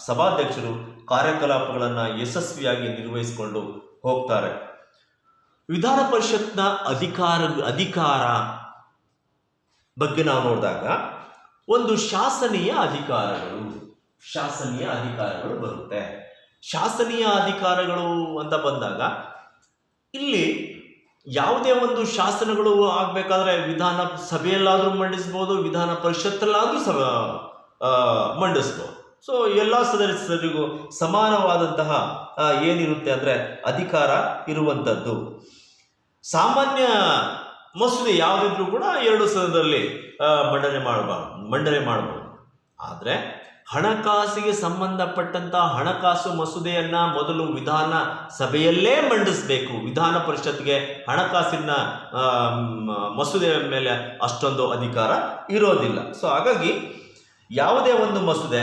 ಸಭಾಧ್ಯಕ್ಷರು ಕಾರ್ಯಕಲಾಪಗಳನ್ನು ಯಶಸ್ವಿಯಾಗಿ ನಿರ್ವಹಿಸಿಕೊಂಡು ಹೋಗ್ತಾರೆ. ವಿಧಾನ ಪರಿಷತ್ನ ಅಧಿಕಾರ ಬಗ್ಗೆ ನಾವು ನೋಡಿದಾಗ ಒಂದು ಶಾಸನೀಯ ಅಧಿಕಾರಗಳು ಬರುತ್ತೆ. ಶಾಸನೀಯ ಅಧಿಕಾರಗಳು ಅಂತ ಬಂದಾಗ ಇಲ್ಲಿ ಯಾವುದೇ ಒಂದು ಶಾಸನಗಳು ಆಗಬೇಕಾದ್ರೆ ವಿಧಾನ ಸಭೆಯಲ್ಲಾದರೂ ಮಂಡಿಸ್ಬೋದು, ವಿಧಾನ ಪರಿಷತ್ತಲ್ಲಾದರೂ ಮಂಡಿಸ್ಬೋದು. ಸೊ ಎಲ್ಲ ಸದಸ್ಯರಿಗೂ ಸಮಾನವಾದಂತಹ ಏನಿರುತ್ತೆ ಅಂದರೆ ಅಧಿಕಾರ ಇರುವಂಥದ್ದು. ಸಾಮಾನ್ಯ ಮಸೂದೆ ಯಾವುದಿದ್ರೂ ಕೂಡ 2 ಸದನದಲ್ಲಿ ಮಂಡನೆ ಮಾಡಬಹುದು. ಆದರೆ ಹಣಕಾಸಿಗೆ ಸಂಬಂಧಪಟ್ಟಂತಹ ಹಣಕಾಸು ಮಸೂದೆಯನ್ನ ಮೊದಲು ವಿಧಾನ ಸಭೆಯಲ್ಲೇ ಮಂಡಿಸಬೇಕು. ವಿಧಾನ ಪರಿಷತ್ಗೆ ಹಣಕಾಸಿನ ಮಸೂದೆಯ ಮೇಲೆ ಅಷ್ಟೊಂದು ಅಧಿಕಾರ ಇರೋದಿಲ್ಲ. ಸೊ ಹಾಗಾಗಿ ಯಾವುದೇ ಒಂದು ಮಸೂದೆ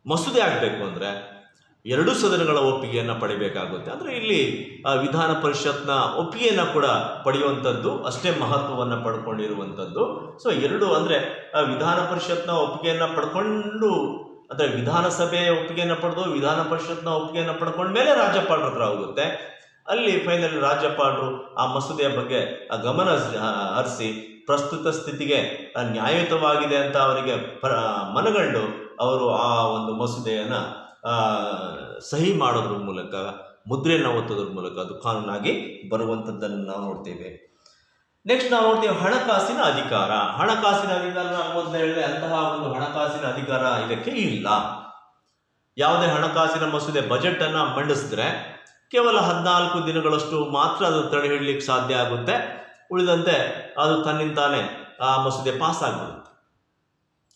ಮಸೂದೆ ಆಗಬೇಕು ಅಂದರೆ 2 ಸದನಗಳ ಒಪ್ಪಿಗೆಯನ್ನು ಪಡಿಬೇಕಾಗುತ್ತೆ. ಅಂದರೆ ಇಲ್ಲಿ ವಿಧಾನ ಪರಿಷತ್ನ ಒಪ್ಪಿಗೆಯನ್ನು ಕೂಡ ಪಡೆಯುವಂಥದ್ದು ಅಷ್ಟೇ ಮಹತ್ವವನ್ನು ಪಡ್ಕೊಂಡಿರುವಂಥದ್ದು. ಸೊ 2 ಅಂದರೆ ವಿಧಾನ ಪರಿಷತ್ನ ಒಪ್ಪಿಗೆಯನ್ನು ಪಡ್ಕೊಂಡು ಅಂದರೆ ವಿಧಾನಸಭೆ ಒಪ್ಪಿಗೆಯನ್ನು ಪಡೆದು ವಿಧಾನ ಪರಿಷತ್ನ ಒಪ್ಪಿಗೆಯನ್ನು ಪಡ್ಕೊಂಡ್ಮೇಲೆ ರಾಜ್ಯಪಾಲರ ಹತ್ರ ಹೋಗುತ್ತೆ. ಅಲ್ಲಿ ಫೈನಲ್ ರಾಜ್ಯಪಾಲರು ಆ ಮಸೂದೆಯ ಬಗ್ಗೆ ಗಮನ ಹರಿಸಿ ಪ್ರಸ್ತುತ ಸ್ಥಿತಿಗೆ ನ್ಯಾಯಯುತವಾಗಿದೆ ಅಂತ ಅವರಿಗೆ ಮನಗಂಡು ಅವರು ಆ ಒಂದು ಮಸೂದೆಯನ್ನು ಸಹಿ ಮಾಡೋದ್ರ ಮೂಲಕ, ಮುದ್ರೆಯನ್ನು ಒತ್ತೋದ್ರ ಮೂಲಕ ಅದು ಕಾನೂನಾಗಿ ಬರುವಂಥದ್ದನ್ನು ನಾವು ನೋಡ್ತೇವೆ. ನೆಕ್ಸ್ಟ್ ನಾವು ನೋಡ್ತೀವಿ ಹಣಕಾಸಿನ ಅಧಿಕಾರ. ಹಣಕಾಸಿನ ಅಧಿಕಾರ ನಾವು ಮೊದಲು ಹೇಳಿದೆ, ಅಂತಹ ಒಂದು ಹಣಕಾಸಿನ ಅಧಿಕಾರ ಇದಕ್ಕೆ ಇಲ್ಲ. ಯಾವುದೇ ಹಣಕಾಸಿನ ಮಸೂದೆ ಬಜೆಟ್ ಅನ್ನ ಮಂಡಿಸಿದ್ರೆ ಕೇವಲ 14 ದಿನಗಳಷ್ಟು ಮಾತ್ರ ಅದು ತಡೆ ಹಿಡಲಿಕ್ಕೆ ಸಾಧ್ಯ ಆಗುತ್ತೆ. ಉಳಿದಂತೆ ಅದು ತನ್ನಿಂದಾನೇ ಆ ಮಸೂದೆ ಪಾಸ್ ಆಗ್ಬಿಡುತ್ತೆ.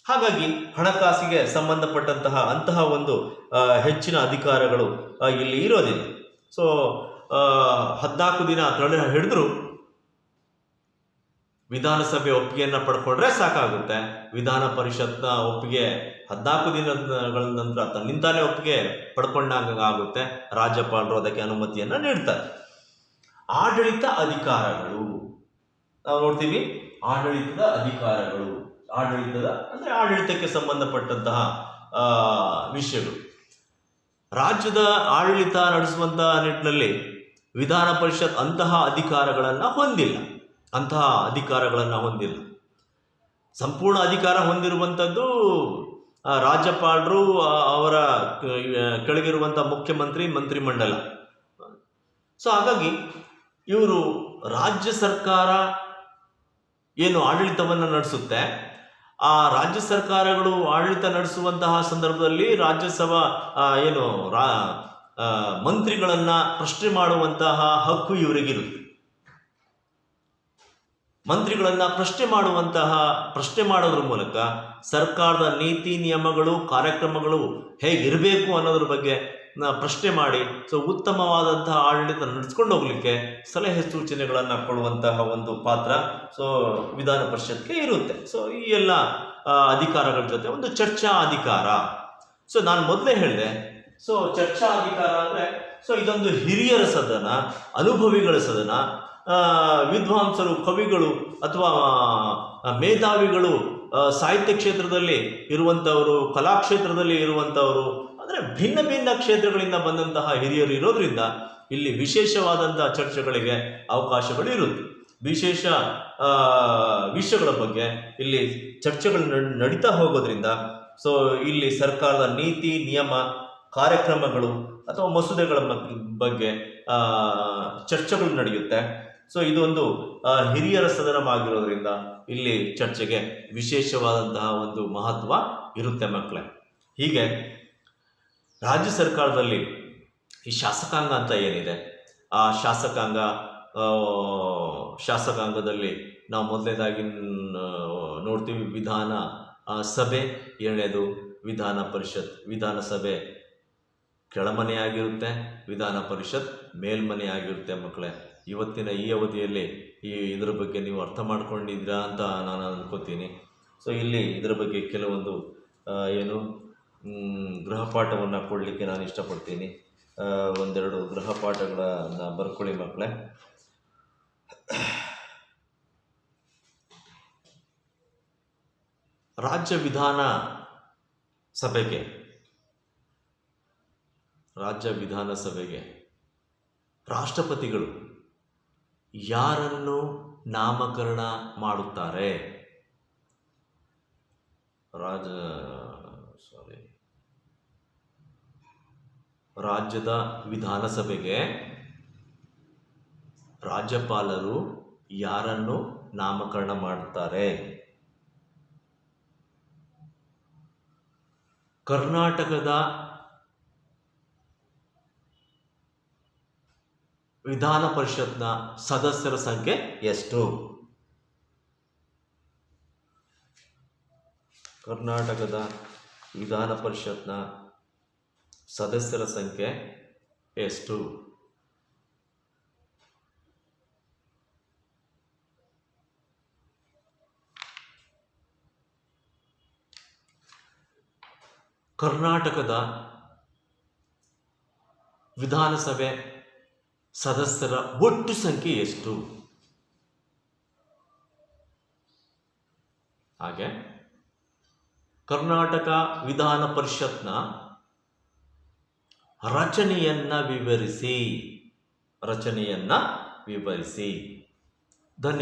ಹಾಗಾಗಿ ಹಣಕಾಸಿಗೆ ಸಂಬಂಧಪಟ್ಟಂತಹ ಅಂತಹ ಒಂದು ಹೆಚ್ಚಿನ ಅಧಿಕಾರಗಳು ಇಲ್ಲಿ ಇರೋದಿಲ್ಲ. ಸೊ 14 ದಿನ ತಡೆ ಹಿಡಿದ್ರು ವಿಧಾನಸಭೆ ಒಪ್ಪಿಗೆಯನ್ನು ಪಡ್ಕೊಂಡ್ರೆ ಸಾಕಾಗುತ್ತೆ. ವಿಧಾನ ಪರಿಷತ್ನ ಒಪ್ಪಿಗೆ 14 ದಿನಗಳ ನಂತರ ತನ್ನಿಂದಾನೇ ಒಪ್ಪಿಗೆ ಪಡ್ಕೊಂಡಾಗ ಆಗುತ್ತೆ. ರಾಜ್ಯಪಾಲರು ಅದಕ್ಕೆ ಅನುಮತಿಯನ್ನು ನೀಡ್ತಾರೆ. ಆಡಳಿತ ಅಧಿಕಾರಗಳು ನಾವು ನೋಡ್ತೀವಿ. ಆಡಳಿತದ ಅಧಿಕಾರಗಳು, ಅಂದ್ರೆ ಆಡಳಿತಕ್ಕೆ ಸಂಬಂಧಪಟ್ಟಂತಹ ವಿಷಯಗಳು. ರಾಜ್ಯದ ಆಡಳಿತ ನಡೆಸುವಂತಹ ನಿಟ್ಟಿನಲ್ಲಿ ವಿಧಾನ ಪರಿಷತ್ ಅಂತಹ ಅಧಿಕಾರಗಳನ್ನು ಹೊಂದಿಲ್ಲ. ಸಂಪೂರ್ಣ ಅಧಿಕಾರ ಹೊಂದಿರುವಂಥದ್ದು ರಾಜ್ಯಪಾಲರು, ಅವರ ಕೆಳಗಿರುವಂಥ ಮುಖ್ಯಮಂತ್ರಿ, ಮಂತ್ರಿಮಂಡಲ. ಸೊ ಹಾಗಾಗಿ ಇವರು ರಾಜ್ಯ ಸರ್ಕಾರ ಏನು ಆಡಳಿತವನ್ನು ನಡೆಸುತ್ತೆ, ಆ ರಾಜ್ಯ ಸರ್ಕಾರಗಳು ಆಡಳಿತ ನಡೆಸುವಂತಹ ಸಂದರ್ಭದಲ್ಲಿ ರಾಜ್ಯಸಭಾ ಮಂತ್ರಿಗಳನ್ನ ಪ್ರಶ್ನೆ ಮಾಡುವಂತಹ ಹಕ್ಕು ಇವರಿಗಿರುತ್ತೆ. ಮಂತ್ರಿಗಳನ್ನ ಪ್ರಶ್ನೆ ಮಾಡೋದ್ರ ಮೂಲಕ ಸರ್ಕಾರದ ನೀತಿ ನಿಯಮಗಳು, ಕಾರ್ಯಕ್ರಮಗಳು ಹೇಗಿರಬೇಕು ಅನ್ನೋದ್ರ ಬಗ್ಗೆ ಪ್ರಶ್ನೆ ಮಾಡಿ ಉತ್ತಮವಾದಂತಹ ಆಡಳಿತ ನಡೆಸ್ಕೊಂಡು ಹೋಗ್ಲಿಕ್ಕೆ ಸಲಹೆ ಸೂಚನೆಗಳನ್ನು ಕೊಡುವಂತಹ ಒಂದು ಪಾತ್ರ ವಿಧಾನ ಪರಿಷತ್ಗೆ ಇರುತ್ತೆ. ಈ ಎಲ್ಲ ಅಧಿಕಾರಗಳ ಜೊತೆ ಒಂದು ಚರ್ಚಾ ಅಧಿಕಾರ. ನಾನು ಮೊದಲೇ ಹೇಳಿದೆ, ಚರ್ಚಾ ಅಧಿಕಾರ ಅಂದ್ರೆ ಇದೊಂದು ಹಿರಿಯರ ಸದನ, ಅನುಭವಿಗಳ ಸದನ, ವಿದ್ವಾಂಸರು, ಕವಿಗಳು ಅಥವಾ ಮೇಧಾವಿಗಳು, ಸಾಹಿತ್ಯ ಕ್ಷೇತ್ರದಲ್ಲಿ ಇರುವಂಥವರು, ಕಲಾಕ್ಷೇತ್ರದಲ್ಲಿ ಇರುವಂಥವರು, ಅಂದರೆ ಭಿನ್ನ ಭಿನ್ನ ಕ್ಷೇತ್ರಗಳಿಂದ ಬಂದಂತಹ ಹಿರಿಯರು ಇರೋದ್ರಿಂದ ಇಲ್ಲಿ ವಿಶೇಷವಾದಂತಹ ಚರ್ಚೆಗಳಿಗೆ ಅವಕಾಶಗಳು ಇರುತ್ತೆ. ವಿಶೇಷ ವಿಷಯಗಳ ಬಗ್ಗೆ ಇಲ್ಲಿ ಚರ್ಚೆಗಳು ನಡೀತಾ ಹೋಗೋದ್ರಿಂದ ಇಲ್ಲಿ ಸರ್ಕಾರದ ನೀತಿ ನಿಯಮ, ಕಾರ್ಯಕ್ರಮಗಳು ಅಥವಾ ಮಸೂದೆಗಳ ಬಗ್ಗೆ ಚರ್ಚೆಗಳು ನಡೆಯುತ್ತೆ. ಇದೊಂದು ಹಿರಿಯರ ಸದನವಾಗಿರೋದ್ರಿಂದ ಇಲ್ಲಿ ಚರ್ಚೆಗೆ ವಿಶೇಷವಾದಂತಹ ಒಂದು ಮಹತ್ವ ಇರುತ್ತೆ ಮಕ್ಕಳೇ. ಹೀಗೆ ರಾಜ್ಯ ಸರ್ಕಾರದಲ್ಲಿ ಈ ಶಾಸಕಾಂಗ ಅಂತ ಏನಿದೆ, ಆ ಶಾಸಕಾಂಗದಲ್ಲಿ ನಾವು ಮೊದಲನೇದಾಗಿ ನೋಡ್ತೀವಿ ವಿಧಾನ ಸಭೆ, ಎರಡನೇದು ವಿಧಾನ ಪರಿಷತ್. ವಿಧಾನಸಭೆ ಕೆಳಮನೆಯಾಗಿರುತ್ತೆ, ವಿಧಾನ ಪರಿಷತ್ ಮೇಲ್ಮನೆಯಾಗಿರುತ್ತೆ ಮಕ್ಕಳೇ. ಇವತ್ತಿನ ಈ ಅವಧಿಯಲ್ಲಿ ಇದರ ಬಗ್ಗೆ ನೀವು ಅರ್ಥ ಮಾಡ್ಕೊಂಡಿದ್ದೀರಾ ಅಂತ ನಾನು ಅನ್ಕೋತೀನಿ. ಇಲ್ಲಿ ಇದರ ಬಗ್ಗೆ ಕೆಲವೊಂದು ಗೃಹಪಾಠವನ್ನು ಕೊಡಲಿಕ್ಕೆ ನಾನು ಇಷ್ಟಪಡ್ತೀನಿ. ಒಂದೆರಡು ಗೃಹಪಾಠಗಳನ್ನು ಬರ್ಕೊಳ್ಳಿ ಮಕ್ಕಳೇ. ರಾಜ್ಯ ವಿಧಾನ ಸಭೆಗೆ ರಾಷ್ಟ್ರಪತಿಗಳು ಯಾರನ್ನು ನಾಮಕರಣ ಮಾಡುತ್ತಾರೆ? ರಾಜ್ಯದ ವಿಧಾನಸಭೆಗೆ ರಾಜ್ಯಪಾಲರು ಯಾರನ್ನು ನಾಮಕರಣ ಮಾಡುತ್ತಾರೆ? ಕರ್ನಾಟಕದ ವಿಧಾನ ಪರಿಷತ್ನ ಸದಸ್ಯರ ಸಂಖ್ಯೆ ಎಷ್ಟು? ಕರ್ನಾಟಕದ ವಿಧಾನ ಪರಿಷತ್ನ ಸದಸ್ಯರ ಸಂಖ್ಯೆ ಎಷ್ಟು? ಕರ್ನಾಟಕದ ವಿಧಾನಸಭೆ ಸದಸ್ಯರ ಒಟ್ಟು ಸಂಖ್ಯೆ ಎಷ್ಟು? ಹಾಗೆ ಕರ್ನಾಟಕ ವಿಧಾನ ಪರಿಷತ್ನ ರಚನೆಯನ್ನ ವಿವರಿಸಿ.